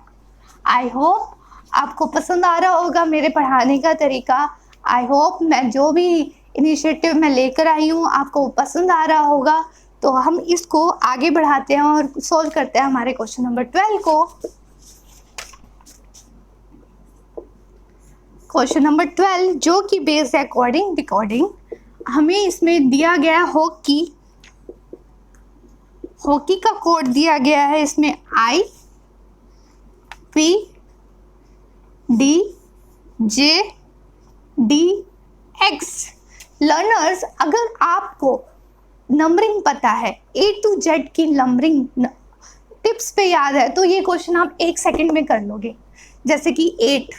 आई होप आपको पसंद आ रहा होगा मेरे पढ़ाने का तरीका। आई होप मैं जो भी इनिशिएटिव मैं लेकर आई हूँ आपको पसंद आ रहा होगा। तो हम इसको आगे बढ़ाते हैं और सॉल्व करते हैं हमारे क्वेश्चन नंबर 12 को। क्वेश्चन नंबर 12 जो कि बेस्ड है अकॉर्डिंग रिकॉर्डिंग, हमें इसमें दिया गया हॉकी का कोड दिया गया है। इसमें I P D J D X। Learners, अगर आपको नंबरिंग पता है, A to Z की नंबरिंग टिप्स पे याद है, तो ये क्वेश्चन आप 1 सेकंड में कर लोगे। जैसे कि 8,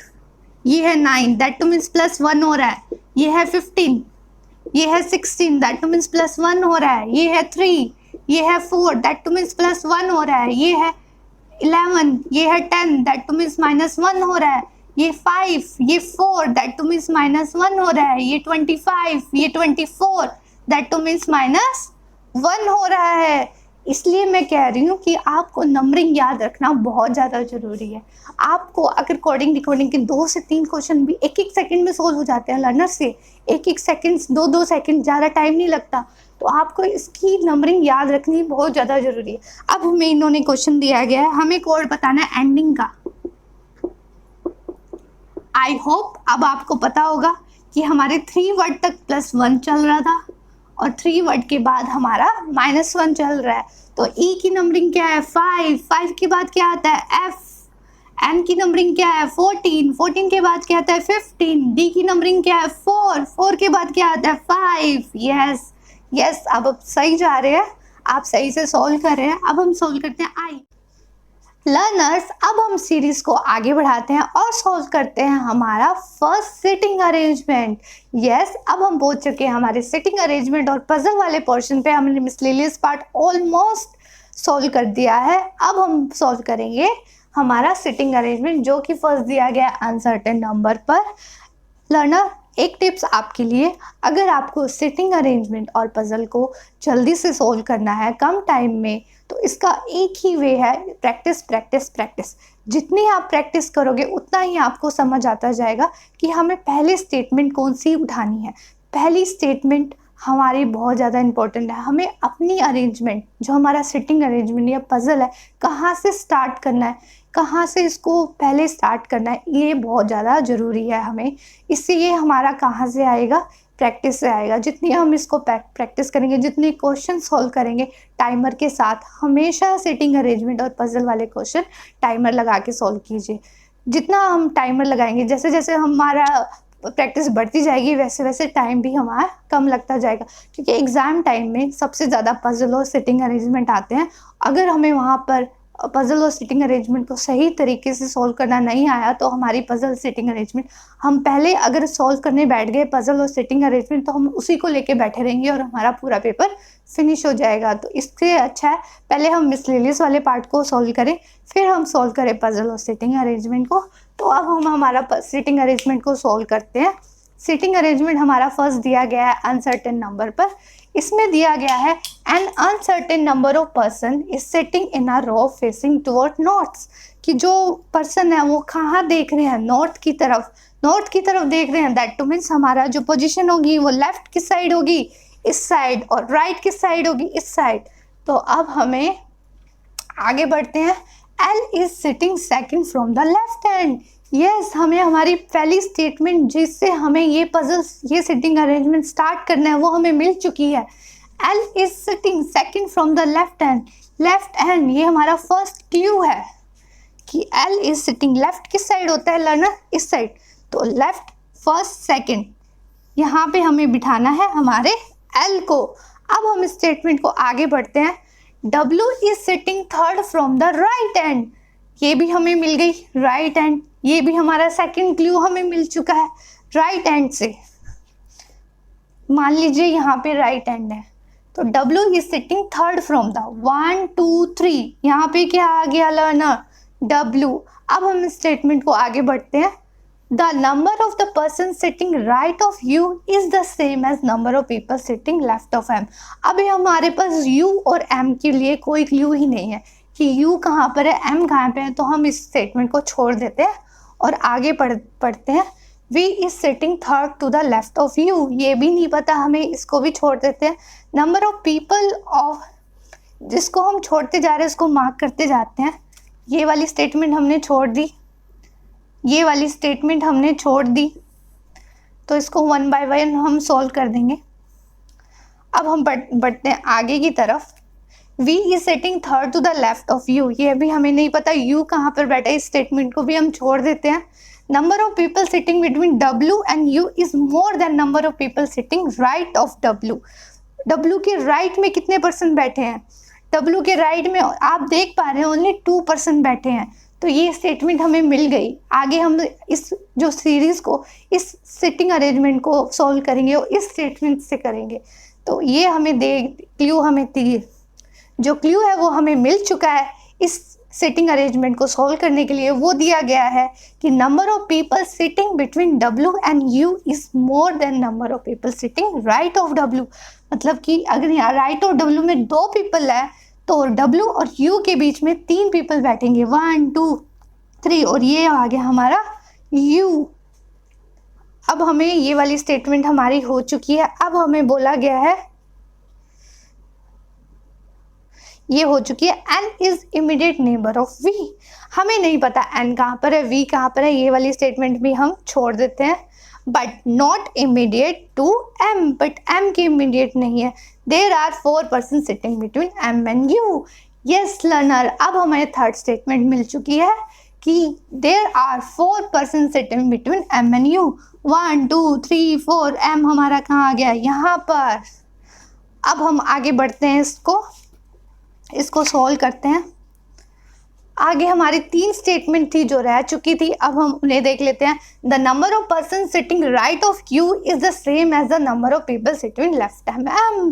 ये है 9, दैट टू मीन्स +1 हो रहा है। ये है 15, ये है 16, दैट टू मीन्स +1 हो रहा है। ये है 3, ये है 4, दैट टू मीन्स +1 हो रहा है। ये है 11, ये है 10, दैट टू मीन्स -1 हो रहा है। ये 5, ये 4, दैट टू मीन्स -1 हो रहा है। ये 25, ये 24, दैट टू मीन्स -1 हो रहा है। इसलिए मैं कह रही हूँ कि आपको नंबरिंग याद रखना बहुत ज़्यादा ज़रूरी है। आपको अगर कोडिंग डिकोडिंग के 2 से 3 क्वेश्चन भी 1-1 सेकंड में सोल्व हो जाते हैं लर्नर से, 1-1 सेकंड, 2-2 सेकंड, ज़्यादा टाइम नहीं लगता, तो आपको इसकी नंबरिंग याद रखनी बहुत ज़्यादा ज़रूरी है। अब हमें इन्होंने क्वेश्चन दिया गया है, हमें कोड बताना है एंडिंग का। आई होप अब आपको पता होगा कि हमारे 3 वर्ड तक +1 चल रहा था और 3 वर्ड के बाद हमारा -1 चल रहा है। तो ई की नंबरिंग क्या है? 5 के बाद क्या आता है? एफ। एन की नंबरिंग क्या है? 14 के बाद क्या आता है? 15। डी की नंबरिंग क्या है? 4 के बाद क्या आता है? 5। यस, अब सही जा रहे हैं, आप सही से सॉल्व कर रहे हैं। अब हम सॉल्व करते हैं आई। लर्नर्स, अब हम सीरीज को आगे बढ़ाते हैं और सॉल्व करते हैं हमारा फर्स्ट सिटिंग अरेंजमेंट। यस, अब हम पहुंच चुके हैं हमारे सिटिंग अरेंजमेंट और पजल वाले पोर्शन पे। हमने मिसलेनियस पार्ट ऑलमोस्ट सॉल्व कर दिया है। अब हम सॉल्व करेंगे हमारा सिटिंग अरेंजमेंट, जो कि फर्स्ट दिया गया है अनसर्टेन नंबर पर। लर्नर, एक टिप्स आपके लिए, अगर आपको सिटिंग अरेंजमेंट और पजल को जल्दी से सॉल्व करना है कम टाइम में, तो इसका एक ही वे है, प्रैक्टिस। जितनी आप प्रैक्टिस करोगे उतना ही आपको समझ आता जाएगा कि हमें पहले स्टेटमेंट कौन सी उठानी है। पहली स्टेटमेंट हमारी बहुत ज़्यादा इंपॉर्टेंट है। हमें अपनी अरेंजमेंट, जो हमारा सिटिंग अरेंजमेंट या पजल है, कहाँ से स्टार्ट करना है, कहाँ से इसको पहले स्टार्ट करना है, ये बहुत ज़्यादा ज़रूरी है हमें। इससे ये हमारा कहाँ से आएगा? प्रैक्टिस से आएगा। जितनी हम इसको प्रैक्टिस करेंगे, जितने क्वेश्चन सॉल्व करेंगे टाइमर के साथ, हमेशा सिटिंग अरेंजमेंट और पजल वाले क्वेश्चन टाइमर लगा के सॉल्व कीजिए। जितना हम टाइमर लगाएंगे, जैसे जैसे हमारा प्रैक्टिस बढ़ती जाएगी, वैसे वैसे टाइम भी हमारा कम लगता जाएगा, क्योंकि एग्ज़ाम टाइम में सबसे ज़्यादा पजल और सिटिंग अरेंजमेंट आते हैं। अगर हमें वहाँ पर पजल और सिटिंग अरेंजमेंट को सही तरीके से सॉल्व करना नहीं आया तो हमारी पजल सिटिंग अरेंजमेंट, हम पहले अगर सॉल्व करने बैठ गए पजल और सिटिंग अरेंजमेंट तो हम उसी को लेके बैठे रहेंगे और हमारा पूरा पेपर फिनिश हो जाएगा। तो इससे अच्छा है पहले हम मिसलेनियस वाले पार्ट को सॉल्व करें, फिर हम सॉल्व करें पजल और सिटिंग अरेंजमेंट को। तो अब हम हमारा सिटिंग अरेंजमेंट को सॉल्व करते हैं। सिटिंग अरेंजमेंट हमारा फर्स्ट दिया गया है अनसर्टेन नंबर पर। इसमें दिया गया है an uncertain number of person is sitting in a row facing toward north, कि जो पर्सन है वो कहाँ देख रहे हैं, नॉर्थ की तरफ देख रहे हैं। दैट टू मीन्स हमारा जो पोजीशन होगी वो लेफ्ट किस साइड होगी, इस साइड, और राइट किस साइड होगी, इस साइड। तो अब हमें आगे बढ़ते हैं। L is sitting second from the left hand. Yes, हमें हमारी पहली स्टेटमेंट जिससे हमें ये पजल्स, ये सिटिंग अरेंजमेंट स्टार्ट करना है वो हमें मिल चुकी है। L is sitting second from the left hand. Left hand ये हमारा फर्स्ट क्लू है कि एल इज सिटिंग, लेफ्ट किस साइड होता है लर्नर, इस साइड। तो लेफ्ट फर्स्ट सेकंड, यहाँ पे हमें बिठाना है हमारे एल को। अब हम स्टेटमेंट को आगे बढ़ते हैं। W is sitting third from the right hand, ये भी हमें मिल गई राइट हैंड, ये भी हमारा सेकंड क्लू हमें मिल चुका है राइट हैंड से। मान लीजिए यहाँ पे राइट हैंड है तो W is sitting third from the 1 2 3, यहाँ पे क्या आ गया लर्नर, W। अब हम स्टेटमेंट को आगे बढ़ते हैं। The number of the person sitting right of you is the same as number of people sitting left of M. अभी हमारे पास U और M के लिए कोई क्लू ही नहीं है कि U कहाँ पर है, M कहाँ पे है, तो हम इस स्टेटमेंट को छोड़ देते हैं और आगे पढ़ते हैं। V is sitting third to the left of U, ये भी नहीं पता हमें, इसको भी छोड़ देते हैं। नंबर ऑफ पीपल ऑफ, जिसको हम छोड़ते जा रहे हैं उसको मार्क करते जाते हैं। ये वाली स्टेटमेंट हमने छोड़ दी, ये वाली स्टेटमेंट हमने छोड़ दी, तो इसको 1 बाय 1 हम सॉल्व कर देंगे। अब हम बढ़ते हैं आगे की तरफ। V is sitting third to the left of U, ये भी हमें नहीं पता U कहाँ पर बैठा है, इस स्टेटमेंट को भी हम छोड़ देते हैं। Number of people sitting between W and U is more than number of people sitting right of W। W के राइट में कितने पर्सन बैठे हैं, W के राइट में आप देख पा रहे हैं ओनली 2 पर्सन बैठे हैं, तो ये स्टेटमेंट हमें मिल गई। आगे हम इस जो सीरीज को, इस सिटिंग अरेंजमेंट को सॉल्व करेंगे और इस स्टेटमेंट से करेंगे। तो ये हमें क्लू हमें जो क्लू है वो हमें मिल चुका है इस सिटिंग अरेंजमेंट को सॉल्व करने के लिए। वो दिया गया है कि number of people sitting between W and U is more than number of people sitting right of W। मतलब कि अगर यहाँ राइट और W में 2 पीपल है तो W और U के बीच में 3 पीपल बैठेंगे, 1 2 3, और ये आ गया हमारा U। अब हमें ये वाली स्टेटमेंट हमारी हो चुकी है। अब हमें बोला गया है, ये हो चुकी है N is immediate neighbour of V। हमें नहीं पता N कहाँ पर है, V कहाँ पर है, ये वाली स्टेटमेंट भी हम छोड़ देते हैं। But not immediate to M, but M की इमीडिएट नहीं है। There are 4 person sitting between M and U। Yes learner, अब हमें थर्ड स्टेटमेंट मिल चुकी है कि there are 4 person sitting between M and U। 1 2 3 4, M हमारा कहाँ आ गया, यहाँ पर। अब हम आगे बढ़ते हैं, इसको सॉल्व करते हैं। आगे हमारी 3 स्टेटमेंट थी जो रह चुकी थी, अब हम उन्हें देख लेते हैं। The number of person sitting right of U is the same as the number of people sitting left of M।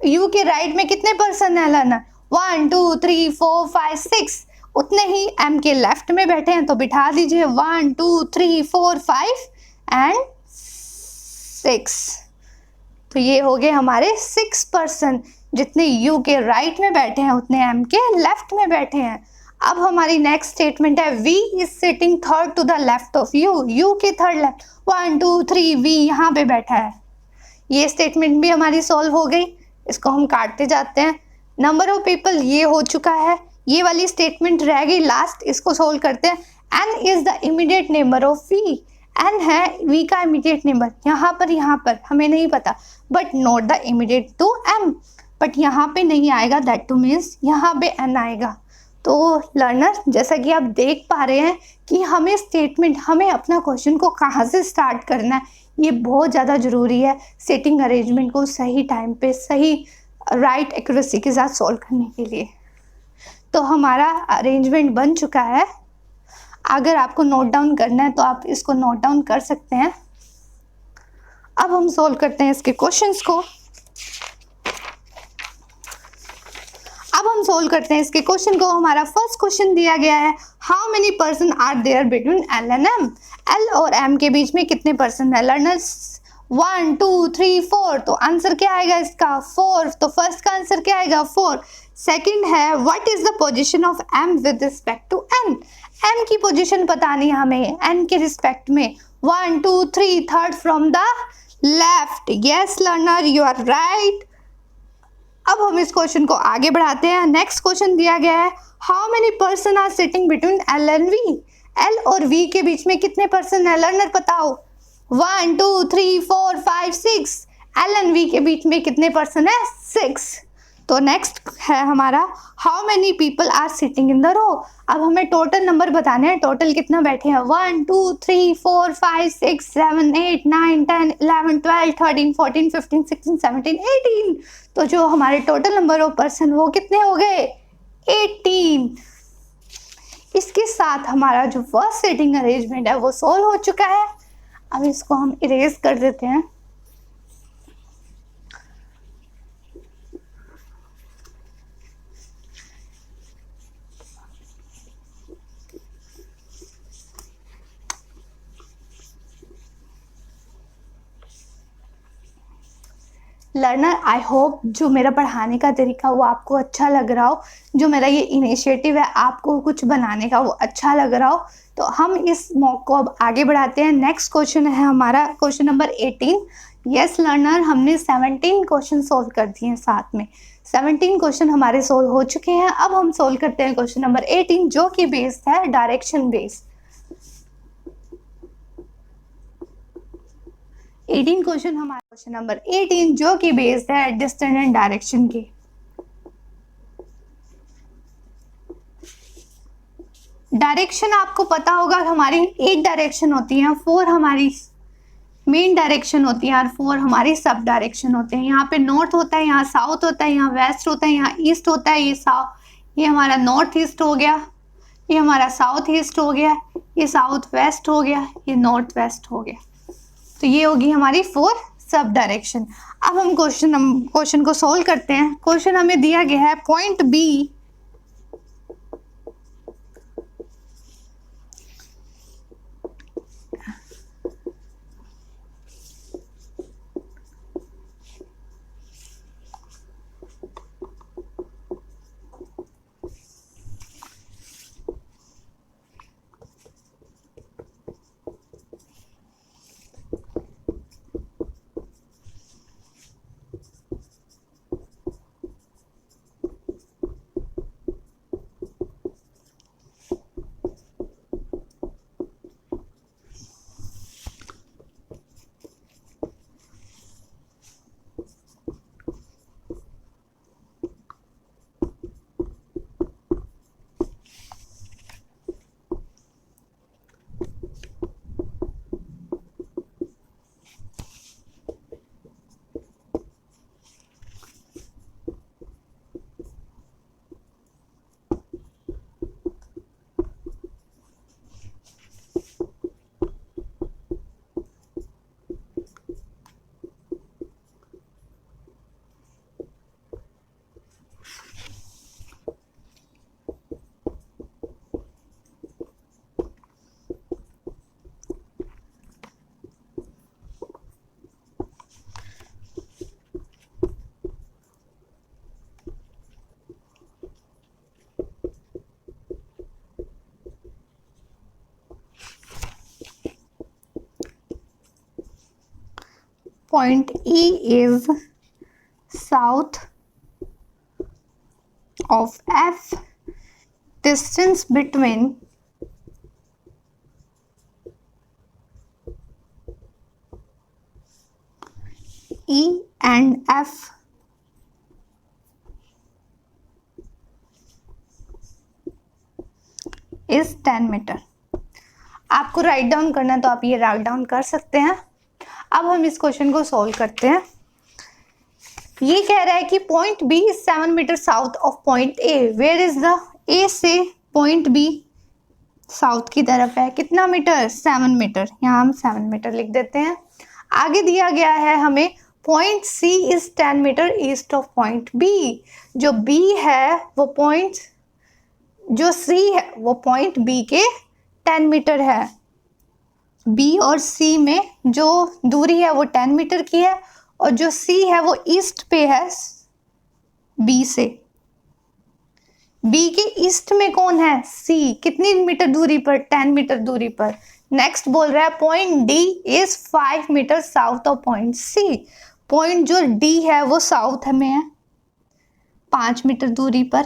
U के राइट में कितने पर्सन है लर्नर, 1 2 3 4 5 6, उतने ही M के लेफ्ट में बैठे हैं, तो बिठा दीजिए 1 2 3 4 5 एंड 6। तो ये हो गए हमारे 6 पर्सन, जितने U के राइट में बैठे हैं उतने M के लेफ्ट में बैठे हैं। अब हमारी नेक्स्ट स्टेटमेंट है V is sitting third to the left of U। U के थर्ड लेफ्ट 1 2 3, V यहाँ पे बैठा है। ये स्टेटमेंट भी हमारी सॉल्व हो गई, इसको हम काटते जाते हैं। नंबर ऑफ पीपल ये हो चुका है, ये वाली स्टेटमेंट रह गई लास्ट, इसको सॉल्व करते हैं। N is the immediate neighbour of V। N है V का इमीडिएट नेबर, यहाँ पर हमें नहीं पता, but not the immediate to M, but यहाँ पे नहीं आएगा, दैट टू मीन्स यहाँ पे N आएगा। तो लर्नर, जैसा कि आप देख पा रहे हैं कि हमें अपना क्वेश्चन को कहाँ से स्टार्ट करना है, ये बहुत ज़्यादा ज़रूरी है सेटिंग अरेंजमेंट को सही टाइम पे, सही राइट एक्यूरेसी के साथ सॉल्व करने के लिए। तो हमारा अरेंजमेंट बन चुका है। अगर आपको नोट डाउन करना है तो आप इसको नोट डाउन कर सकते हैं। अब हम सोल्व करते हैं इसके क्वेश्चंस को। अब हम सोल्व करते हैं इसके क्वेश्चन को। हमारा फर्स्ट क्वेश्चन दिया गया है, how many person are there between L and M. L और एम के बीच में कितने पर्सन है लर्नर्स? 1 2 3 4। तो आंसर क्या आएगा इसका? 4। तो फर्स्ट का आंसर क्या आएगा? 4। सेकंड है, what is the position of M with respect to N. M की पोजीशन बतानी है हमें एन के रिस्पेक्ट में। 1 2 3, third from the left. Yes learner, you are right. अब हम इस क्वेश्चन को आगे बढ़ाते हैं। नेक्स्ट क्वेश्चन दिया गया है, how many person are sitting between L and V. L और वी के बीच में कितने पर्सन है लर्नर बताओ? 1 2 3 4 5 6। एल एंड वी के बीच में कितने पर्सन है? 6। तो नेक्स्ट है हमारा, how many people are sitting in the row. अब हमें टोटल नंबर बताने हैं, टोटल कितना बैठे हैं? 1 2 3 4 5 6 7 8 9 10 11 12 13 14 15 16 17 18। तो जो हमारे टोटल नंबर ऑफ पर्सन वो कितने हो गए? 18। इसके साथ हमारा जो फर्स्ट सिटिंग अरेंजमेंट है वो सोल्व हो चुका है। अब इसको हम इरेज कर देते हैं। लर्नर, आई होप जो मेरा पढ़ाने का तरीका वो आपको अच्छा लग रहा हो, जो मेरा ये इनिशिएटिव है आपको कुछ बनाने का वो अच्छा लग रहा हो। तो हम इस मॉक को अब आगे बढ़ाते हैं। नेक्स्ट क्वेश्चन है हमारा क्वेश्चन नंबर 18। यस लर्नर, हमने 17 क्वेश्चन सोल्व कर दिए हैं साथ में। 17 क्वेश्चन हमारे सोल्व हो चुके हैं। अब हम सोल्व करते हैं क्वेश्चन नंबर 18 जो कि बेस्ड है डायरेक्शन बेस्ड। 18 क्वेश्चन हमारा क्वेश्चन नंबर 18 जो कि बेस्ड है डिस्टेंस एंड डायरेक्शन की। डायरेक्शन आपको पता होगा हमारी 8 डायरेक्शन होती हैं, 4 हमारी मेन डायरेक्शन होती है और 4 हमारी सब डायरेक्शन होते हैं। यहाँ पे नॉर्थ होता है, यहाँ साउथ होता है, यहाँ वेस्ट होता है, यहाँ ईस्ट होता है। ये हमारा नॉर्थ ईस्ट हो गया, ये हमारा साउथ ईस्ट हो गया, ये साउथ वेस्ट हो गया, ये नॉर्थ वेस्ट हो गया। तो ये होगी हमारी 4 सब डायरेक्शन। अब हम क्वेश्चन को सोल्व करते हैं। क्वेश्चन हमें दिया गया है, point B point E is south of F. Distance between E and F is 10 metre. आपको राइट डाउन करना है तो आप ये राइट डाउन कर सकते हैं। अब हम इस क्वेश्चन को सॉल्व करते हैं। ये कह रहा है कि point B is 7 metre south of point A. Where is the A से पॉइंट बी साउथ की तरफ है, कितना मीटर, 7 मीटर, यहाँ हम 7 मीटर लिख देते हैं। आगे दिया गया है हमें point C is 10 metre east of point B. जो बी है वो पॉइंट, जो सी है वो पॉइंट बी के 10 मीटर है। बी और सी में जो दूरी है वो 10 मीटर की है, और जो सी है वो ईस्ट पे है बी से। बी के ईस्ट में कौन है, सी, कितनी मीटर दूरी पर, 10 मीटर दूरी पर। नेक्स्ट बोल रहा है point D is 5 metre south of point C. Point जो डी है वो साउथ में है 5 मीटर दूरी पर,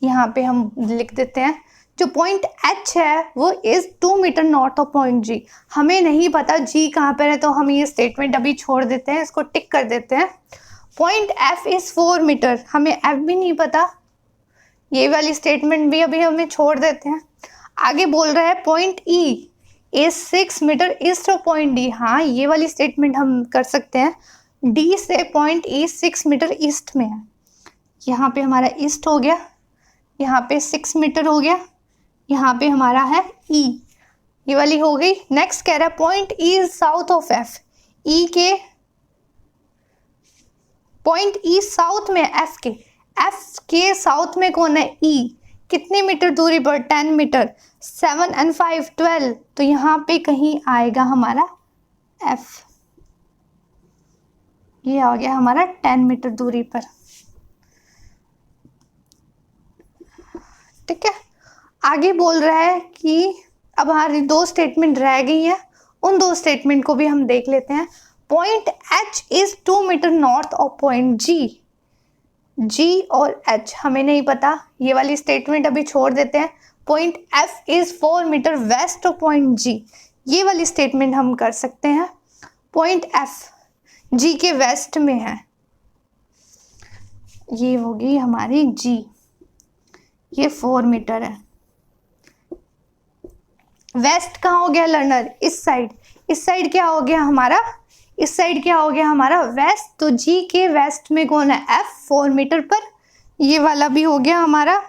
यहाँ पे हम लिख देते हैं। जो पॉइंट एच है वो is 2 metre north of point G. हमें नहीं पता जी कहाँ पर है, तो हम ये स्टेटमेंट अभी छोड़ देते हैं, इसको टिक कर देते हैं। पॉइंट एफ इज 4 मीटर, हमें एफ भी नहीं पता, ये वाली स्टेटमेंट भी अभी हमें छोड़ देते हैं। आगे बोल रहा है point E is 6 metre east of point D. हाँ, ये वाली स्टेटमेंट हम कर सकते हैं। डी से पॉइंट ई 6 मीटर ईस्ट में है, यहाँ पे हमारा ईस्ट हो गया, यहाँ पे 6 मीटर हो गया, यहाँ पे हमारा है ई, ये वाली हो गई। नेक्स्ट कह रहा है point E is south of F. E के पॉइंट ई साउथ में एफ के साउथ में कौन है, ई, कितने मीटर दूरी पर, 10 मीटर, 7 and 5 12, तो यहाँ पे कहीं आएगा हमारा एफ, ये आ गया हमारा 10 मीटर दूरी पर। ठीक है, आगे बोल रहा है कि अब हमारी 2 स्टेटमेंट रह गई हैं, उन 2 स्टेटमेंट को भी हम देख लेते हैं। Point H is 2 metre north of point G. G और एच हमें नहीं पता, ये वाली स्टेटमेंट अभी छोड़ देते हैं। Point F is 4 metre west of point G, ये वाली स्टेटमेंट हम कर सकते हैं। पॉइंट एफ जी के वेस्ट में है, ये होगी हमारी जी, ये 4 मीटर है। वेस्ट कहाँ हो गया लर्नर, इस साइड, इस साइड क्या हो गया हमारा, इस साइड क्या हो गया हमारा वेस्ट, तो जी के वेस्ट में कौन है, एफ, 4 मीटर पर, ये वाला भी हो गया हमारा।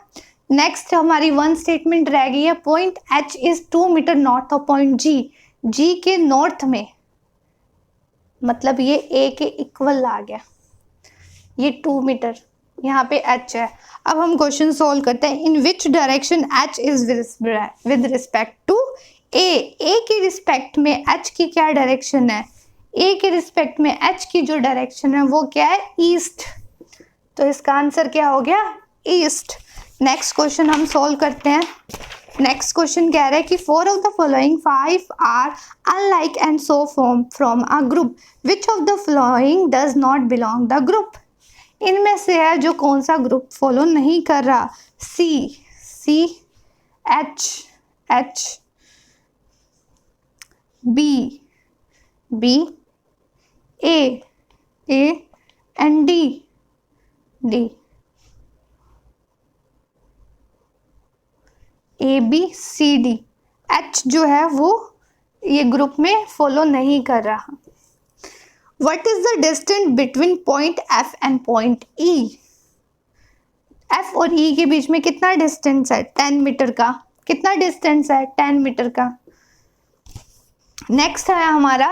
नेक्स्ट हमारी 1 स्टेटमेंट रह गई है। Point H is 2 metre north of point G. G के नॉर्थ में, मतलब ये ए के इक्वल आ गया, ये 2 मीटर, यहाँ पे एच है। अब हम क्वेश्चन सोल्व करते हैं। In which direction H is with respect to A के रिस्पेक्ट में एच की क्या डायरेक्शन है, ए के रिस्पेक्ट में एच की जो डायरेक्शन है वो क्या है, ईस्ट, तो इसका आंसर क्या हो गया, ईस्ट। नेक्स्ट क्वेश्चन हम सोल्व करते हैं। नेक्स्ट क्वेश्चन कह रहा है कि 4 of the following 5 are unlike and so from a group, which of the following does not belong the group. इनमें से है जो कौन सा ग्रुप फॉलो नहीं कर रहा, C, H, B, A and D, A B C D. H जो है वो ये ग्रुप में फॉलो नहीं कर रहा। What is the distance between point F and point E? F और E के बीच में कितना डिस्टेंस है, 10 मीटर का। कितना डिस्टेंस है, 10 मीटर का। नेक्स्ट है हमारा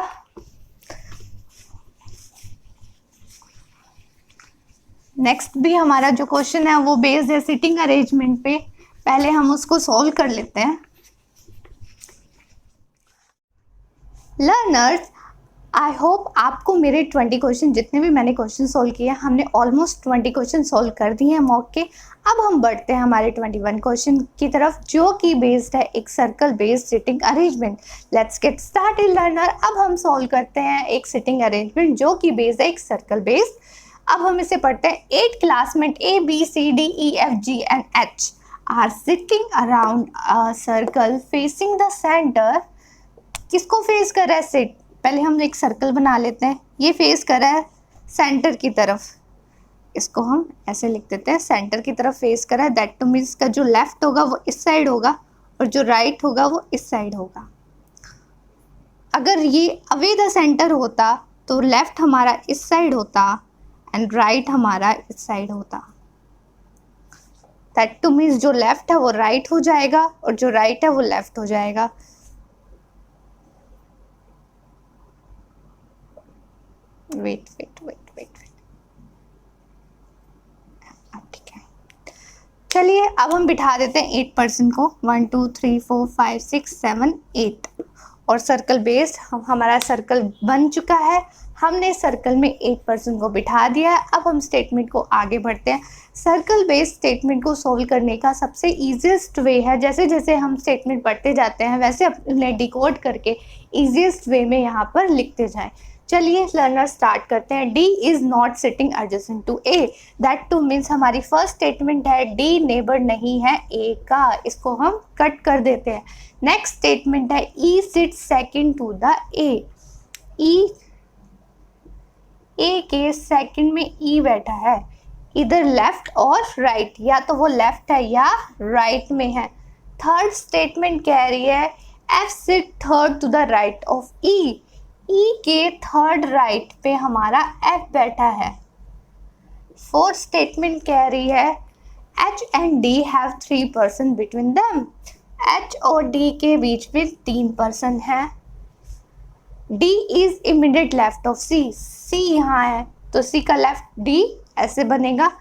नेक्स्ट भी हमारा जो क्वेश्चन है वो बेस्ड है सिटिंग अरेंजमेंट पे। पहले हम उसको सॉल्व कर लेते हैं। लर्नर्स, आई होप आपको मेरे 20 क्वेश्चन, जितने भी मैंने क्वेश्चन सोल्व किए, हमने ऑलमोस्ट 20 क्वेश्चन सोल्व कर दिए हैं मॉक के। अब हम बढ़ते हैं हमारे 21 क्वेश्चन की तरफ, जो कि बेस्ड है एक circle based sitting arrangement. Let's get started learner. अब हम सोल्व करते हैं एक सिटिंग अरेंजमेंट जो कि बेस्ड है एक सर्कल बेस्ड। अब हम इसे पढ़ते हैं। 8 classmate A, B, C, D, E, F, G and H are sitting around a circle facing the center। किसको फेस कर रहा है सिट, पहले हम एक सर्कल बना लेते हैं। ये फेस कर रहा है सेंटर की तरफ, इसको हम ऐसे लिख देते हैं, सेंटर की तरफ फेस कर रहा है। दैट टू मीन्स का जो लेफ्ट होगा वो इस साइड होगा और जो राइट होगा वो इस साइड होगा। अगर ये अवे द सेंटर होता तो लेफ्ट हमारा इस साइड होता एंड राइट हमारा इस साइड होता। दैट टू मीन्स जो लेफ्ट है वो राइट हो जाएगा और जो राइट है वो लेफ्ट हो जाएगा। Wait wait wait wait wait, ठीक है। चलिए अब हम बिठा देते हैं 8% को, 1 2 3 4 5 6 7 8, और सर्कल बेस्ड हमारा सर्कल बन चुका है। हमने सर्कल में 8% को बिठा दिया है। अब हम स्टेटमेंट को आगे बढ़ते हैं। सर्कल बेस्ड स्टेटमेंट को सोल्व करने का सबसे ईजीएस्ट वे है, जैसे जैसे हम स्टेटमेंट पढ़ते जाते हैं वैसे अपने डिकोड करके ईजीएस्ट वे में यहाँ पर लिखते जाएं। चलिए लर्नर स्टार्ट करते हैं। D is not sitting adjacent to A, that to means हमारी फर्स्ट स्टेटमेंट है D नेबर नहीं है A का, इसको हम कट कर देते हैं। नेक्स्ट स्टेटमेंट है E sits second to the A, A के सेकंड में E बैठा है, इधर लेफ्ट और राइट, या तो वो लेफ्ट है या राइट में है। थर्ड स्टेटमेंट कह रही है F sit third to the right of E, E के थर्ड राइट पे हमारा F बैठा है। फोर्थ स्टेटमेंट कह रही है H and D have 3 person between them, H और D के बीच में 3 पर्सन है। D is immediate left of C, C यहाँ है तो C का लेफ्ट D ऐसे बनेगा।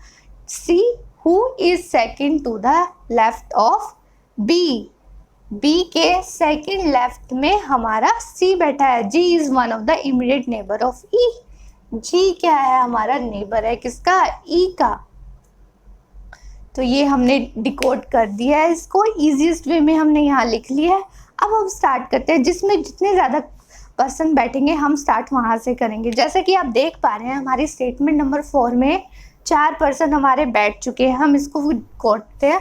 C who is second to the left of B, B के सेकेंड लेफ्ट में हमारा C बैठा है। G is one of the immediate neighbour of E, G क्या है हमारा नेबर है किसका, E का। तो ये हमने डिकोड कर दिया है, इसको इजीएस्ट वे में हमने यहाँ लिख लिया है। अब हम स्टार्ट करते हैं, जिसमें जितने ज़्यादा पर्सन बैठेंगे हम स्टार्ट वहाँ से करेंगे। जैसे कि आप देख पा रहे हैं हमारी स्टेटमेंट नंबर 4 में 4 पर्सन हमारे बैठ चुके हैं। हम इसको कोटते हैं,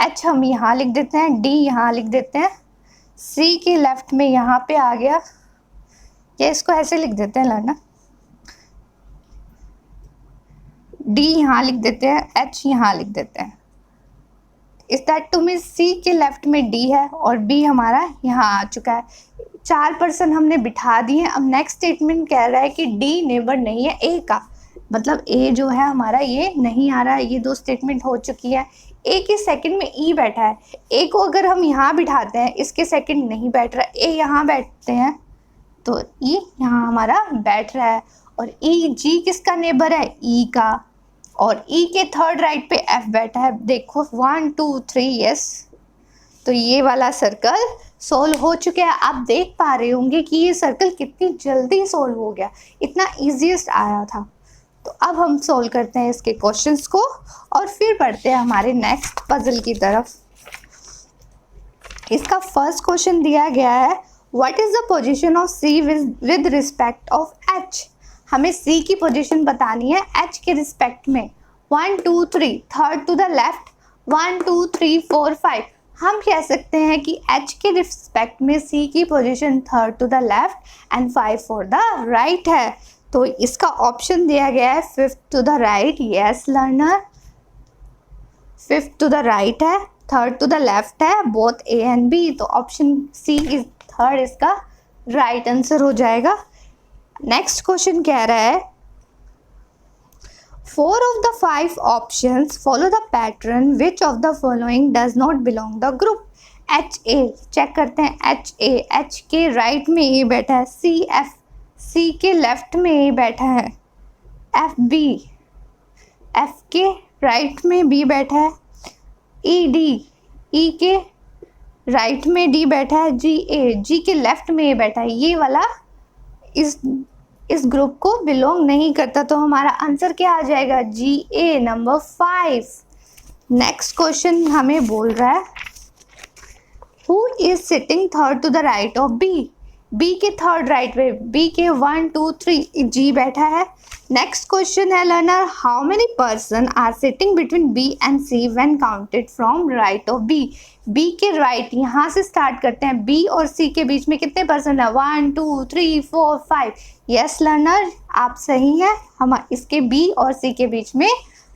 H हम यहाँ लिख देते हैं, D यहाँ लिख देते हैं, C के लेफ्ट में यहाँ पे आ गया, या इसको ऐसे लिख देते हैं लर्नर, D यहाँ लिख देते हैं, H यहाँ लिख देते हैं। इस दैट टू मीन C के लेफ्ट में D है और B हमारा यहाँ आ चुका है। 4 पर्सन हमने बिठा दिए। अब नेक्स्ट स्टेटमेंट कह रहा है कि D नेबर नहीं है A का, मतलब A जो है हमारा ये नहीं आ रहा है। ये 2 स्टेटमेंट हो चुकी है। A के सेकंड में E बैठा है, A को अगर हम यहाँ बिठाते हैं, इसके सेकंड नहीं बैठ रहा, A यहाँ बैठते हैं तो E यहाँ हमारा बैठ रहा है। और E G किसका नेबर है, E का, और E के थर्ड राइट पे F बैठा है। देखो 1 2 3 यस, तो ये वाला सर्कल सोल्व हो चुका है। आप देख पा रहे होंगे कि ये सर्कल कितनी जल्दी सोल्व हो गया, इतना ईजीएस्ट आया था। तो अब हम सोल्व करते हैं इसके क्वेश्चंस को और फिर पढ़ते हैं हमारे नेक्स्ट पजल की तरफ। इसका फर्स्ट क्वेश्चन दिया गया है, what is the position of C with respect of H। हमें C की पोजीशन बतानी है H के रिस्पेक्ट में। 1 2 3 थर्ड टू द लेफ्ट, 1 2 3 4 5। हम कह सकते हैं कि H के रिस्पेक्ट में C की position third to the left and 5 for the right है। तो इसका ऑप्शन दिया गया है 5th to the right. Yes learner, 5th to the right है, थर्ड टू द लेफ्ट है, बोथ A एंड B। तो ऑप्शन C इज थर्ड इसका राइट आंसर हो जाएगा। नेक्स्ट क्वेश्चन कह रहा है, 4 of the 5 options follow the pattern, which of the following does not belong the group। HA check करते हैं, H के राइट में A बैठा है, C के लेफ्ट में A बैठा है, F के राइट में B बैठा है, E के राइट में D बैठा है, G के लेफ्ट में A बैठा है। ये वाला इस ग्रुप को बिलोंग नहीं करता, तो हमारा आंसर क्या आ जाएगा, GA नंबर 5। नेक्स्ट क्वेश्चन हमें बोल रहा है, who is sitting third to the right of B के थर्ड राइट पे, B के 1 2 3 G बैठा है। नेक्स्ट क्वेश्चन है learner, how many person are sitting between B and C when counted from right of B के right, यहाँ से start करते हैं, B और C के बीच में कितने पर्सन है, 1 2 3 4 5। यस लर्नर आप सही हैं, हम इसके B और C के बीच में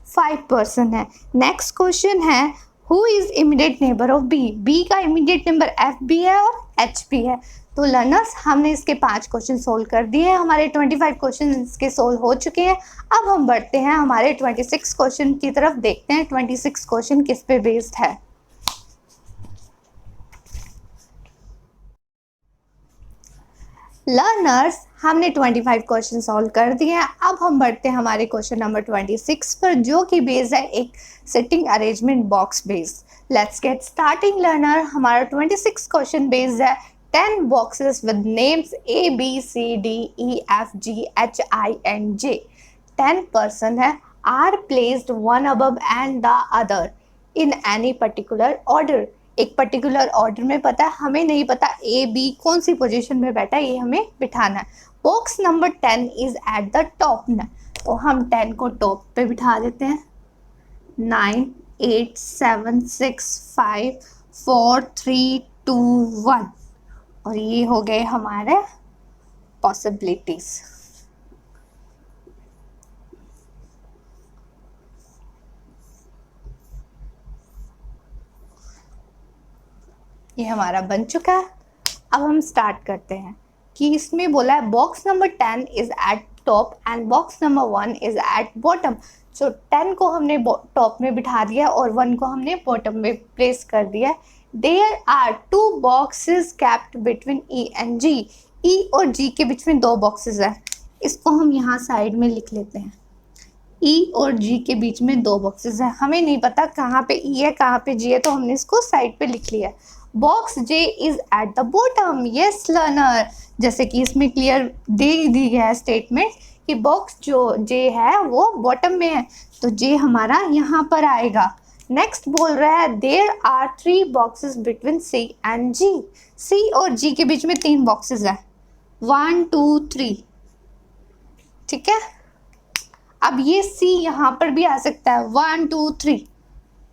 5 पर्सन है। नेक्स्ट क्वेश्चन है, who is immediate neighbour of B का इमीडिएट नेबर FB है और HP है। तो लर्नर्स, हमने इसके 5 क्वेश्चन सोल्व कर दिए हैं, हमारे 25 क्वेश्चन इसके सोल्व हो चुके हैं। अब हम बढ़ते हैं हमारे 26 क्वेश्चन की तरफ, देखते हैं 26 क्वेश्चन किस पे बेस्ड है। लर्नर्स, हमने 25 क्वेश्चन सॉल्व कर दिए हैं। अब हम बढ़ते हैं हमारे क्वेश्चन नंबर 26 पर, जो कि बेस्ड है एक sitting arrangement box based. Let's get starting learner. हमारा 26 क्वेश्चन बेस्ड है 10 boxes with names A, B, C, D, E, F, G, H, I and J. 10 person है, are placed one above and the other in any particular order. एक particular order में पता है, हमें नहीं पता A, B कौन सी पोजीशन में बैठा है, ये हमें बिठाना है। Box number 10 is at the top ना, तो हम 10 को टॉप पे बिठा देते हैं। 9, 8, 7, 6, 5, 4, 3, 2, 1 और ये हो गए हमारे पॉसिबिलिटीज। ये हमारा बन चुका है। अब हम स्टार्ट करते हैं कि इसमें बोला है box number 10 is at top and box number 1 is at bottom. So 10 को हमने टॉप में बिठा दिया और 1 को हमने बॉटम में प्लेस कर दिया। There are 2 boxes kept between E and G. E और G के बीच में 2 बॉक्सेस है, इसको हम यहाँ साइड में लिख लेते हैं। E और G के बीच में 2 बॉक्सेस है, हमें नहीं पता कहाँ पे E है कहाँ पे G है, तो हमने इसको साइड पे लिख लिया। Box J is at the bottom. Yes learner, जैसे कि इसमें क्लियर दे दी गया है स्टेटमेंट कि बॉक्स जो J है वो बॉटम में है, तो J हमारा यहाँ पर आएगा। नेक्स्ट बोल रहा है there are 3 boxes between C and G। C और G के बीच में 3 बॉक्सेस है, 1, 2, 3। ठीक है, अब ये C यहाँ पर भी आ सकता है 1, 2, 3,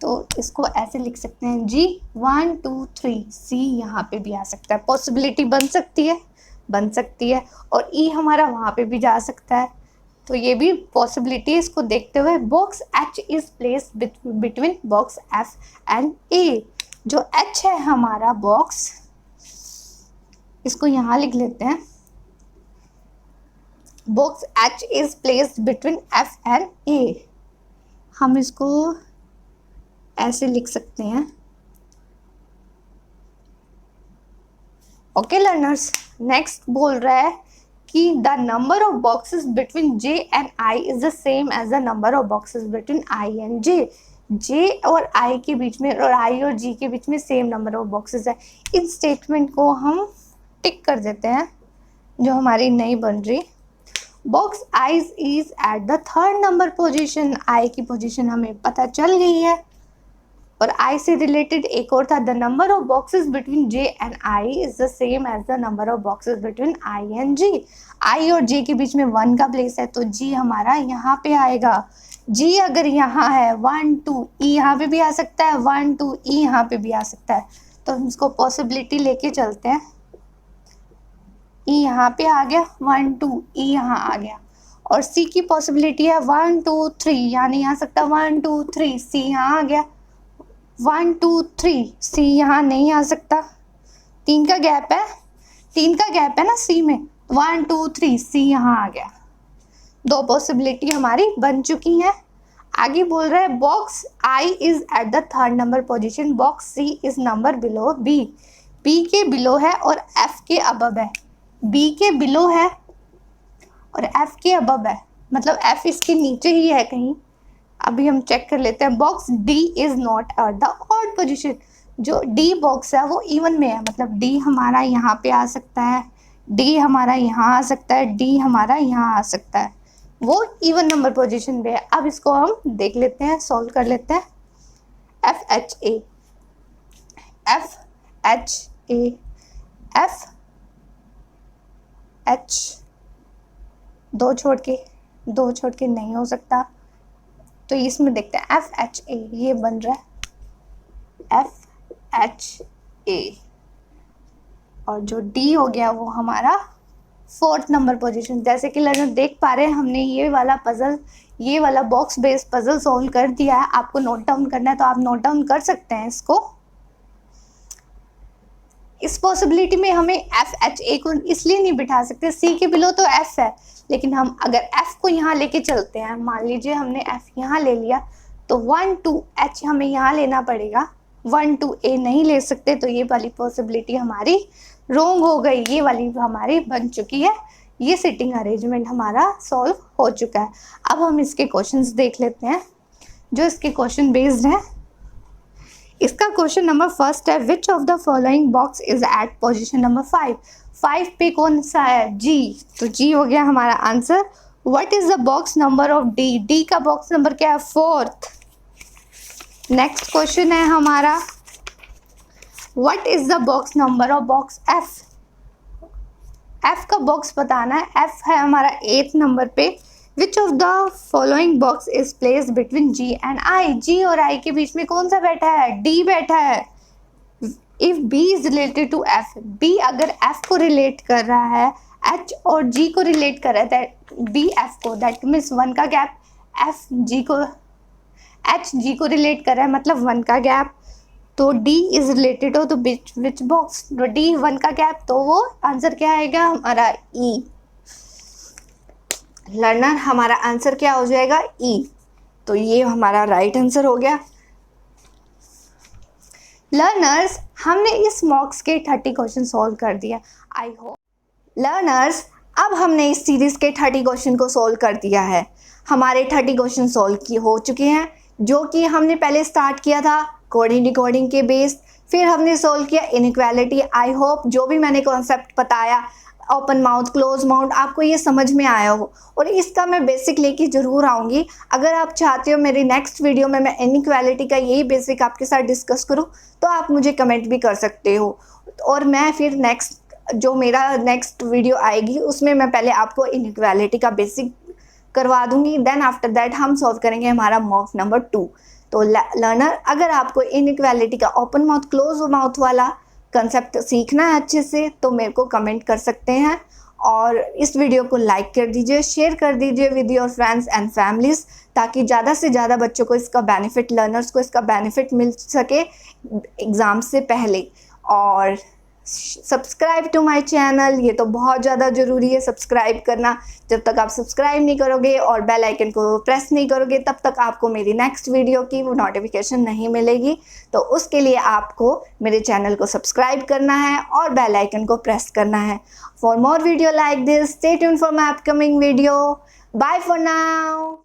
तो इसको ऐसे लिख सकते हैं G 1, 2, 3। C यहाँ पे भी आ सकता है, पॉसिबिलिटी बन सकती है और E हमारा वहाँ पे भी जा सकता है, तो ये भी पॉसिबिलिटी। इसको देखते हुए box H is placed between box F and A। जो H है हमारा बॉक्स, इसको यहाँ लिख लेते हैं। Box H is placed between F and A। हम इसको ऐसे लिख सकते हैं। ओके लर्नर्स, नेक्स्ट बोल रहा है कि the number of boxes between J and I is the same as the number of boxes between I and J। J और I के बीच में और I और G के बीच में सेम नंबर ऑफ बॉक्सेस है। इन स्टेटमेंट को हम टिक कर देते हैं, जो हमारी नहीं बन रही। Box I is at the 3rd number position. I की पोजीशन हमें पता चल गई है। और I से रिलेटेड एक और था, the number of boxes between J and I is the same as the number of boxes between I and G। I और J के बीच में 1 का प्लेस है, तो G हमारा यहाँ पे आएगा। G अगर यहाँ है 1, 2, E यहाँ पे भी आ सकता है, 1, 2, E यहाँ पे भी आ सकता है, तो हम इसको पॉसिबिलिटी लेके चलते हैं। E यहाँ पे आ गया, 1, 2, E यहाँ आ गया। और C की पॉसिबिलिटी है 1, 2, 3, यहाँ नहीं आ सकता, 1, 2, 3, C यहाँ आ गया। 1, 2, 3, C यहाँ नहीं आ सकता, 3 का गैप है ना C में, 1, 2, 3, C यहाँ आ गया। 2 पॉसिबिलिटी हमारी बन चुकी हैं। आगे बोल रहा है box I is at the 3rd number position, box C is number below B। B के बिलो है और F के अबव है। B के बिलो है और F के अबव है, मतलब F इसके नीचे ही है कहीं। अभी हम चेक कर लेते हैं। Box D is not at the odd position. जो D बॉक्स है वो इवन में है, मतलब D हमारा यहाँ पे आ सकता है, D हमारा यहाँ आ सकता है, D हमारा यहाँ आ सकता है, वो इवन नंबर पोजीशन पे है। अब इसको हम देख लेते हैं, सॉल्व कर लेते हैं। FHA H दो छोड़ के नहीं हो सकता, तो इसमें देखते हैं FHA, ये बन रहा है FHA। और जो D हो गया वो हमारा 4th नंबर पोजीशन। जैसे कि लर्नर देख पा रहे हैं, हमने ये वाला बॉक्स बेस्ड पजल सॉल्व कर दिया है। आपको नोट डाउन करना है तो आप नोट डाउन कर सकते हैं इसको। इस पॉसिबिलिटी में हमें एफ एच ए को इसलिए नहीं बिठा सकते, सी के बिलो तो एफ है, लेकिन हम अगर एफ को यहाँ लेके चलते हैं, मान लीजिए हमने एफ यहाँ ले लिया, तो 1 2 एच हमें यहाँ लेना पड़ेगा, 1 2 ए नहीं ले सकते, तो ये वाली पॉसिबिलिटी हमारी रॉन्ग हो गई, ये वाली हमारी बन चुकी है। ये सिटिंग अरेंजमेंट हमारा सॉल्व हो चुका है। अब हम इसके क्वेश्चंस देख लेते हैं जो इसके क्वेश्चन बेस्ड हैं। इसका क्वेश्चन नंबर फर्स्ट है, which of the following box is at position number 5। 5 पे कौन सा है? जी, तो जी हो गया हमारा answer. What is the box number of D? D का बॉक्स नंबर क्या है? 4th। नेक्स्ट क्वेश्चन है हमारा, what is the box number of box F? F का बॉक्स बताना है, एफ है हमारा 8th नंबर पे। Which of the following box is placed between G and I? G और आई के बीच में कौन सा बैठा है? डी बैठा है। If B is related to F, B अगर एफ को रिलेट कर रहा है, एच और जी को रिलेट कर रहा है, बी एफ को, दैट मीन्स 1 का गैप, एफ जी को, एच जी को रिलेट कर रहा है, मतलब 1 का गैप। तो डी इज रिलेटेड हो तो विच बॉक्स? तो डी 1 का गैप, तो वो आंसर क्या आएगा हमारा? ई। लर्नर हमारा आंसर क्या हो जाएगा? ई। तो ये हमारा राइट आंसर हो गया। लर्नर्स, हमने इस मॉक्स के 30 क्वेश्चन सॉल्व कर दिया। आई होप लर्नर्स, अब हमने इस सीरीज के 30 क्वेश्चन को सॉल्व कर दिया है। हमारे 30 क्वेश्चन सॉल्व हो चुके हैं, जो कि हमने पहले स्टार्ट किया था कोडिंग डिकोडिंग के बेस, फिर हमने सॉल्व किया इनइक्वालिटी। आई होप जो भी मैंने कॉन्सेप्ट बताया, ओपन माउथ क्लोज माउथ, आपको ये समझ में आया हो, और इसका मैं बेसिक लेके ज़रूर आऊँगी। अगर आप चाहते हो मेरी नेक्स्ट वीडियो में मैं इनइक्वालिटी का यही बेसिक आपके साथ डिस्कस करूँ, तो आप मुझे कमेंट भी कर सकते हो, और मैं फिर जो मेरा नेक्स्ट वीडियो आएगी उसमें मैं पहले आपको इनइक्वालिटी का बेसिक करवा दूंगी, देन आफ्टर दैट हम सॉल्व करेंगे हमारा मॉक नंबर 2। तो लर्नर, अगर आपको इनइक्वालिटी का ओपन माउथ क्लोज माउथ वाला कंसेप्ट सीखना है अच्छे से, तो मेरे को कमेंट कर सकते हैं, और इस वीडियो को लाइक कर दीजिए, शेयर कर दीजिए with your friends and families, ताकि ज़्यादा से ज़्यादा बच्चों को इसका बेनिफिट, लर्नर्स को इसका बेनिफिट मिल सके एग्ज़ाम से पहले। और सब्सक्राइब टू माय चैनल, ये तो बहुत ज़्यादा ज़रूरी है सब्सक्राइब करना। जब तक आप सब्सक्राइब नहीं करोगे और बेल आइकन को प्रेस नहीं करोगे, तब तक आपको मेरी नेक्स्ट वीडियो की वो नोटिफिकेशन नहीं मिलेगी। तो उसके लिए आपको मेरे चैनल को सब्सक्राइब करना है और बेल आइकन को प्रेस करना है। For more video like this, stay tuned for my upcoming video. Bye for now.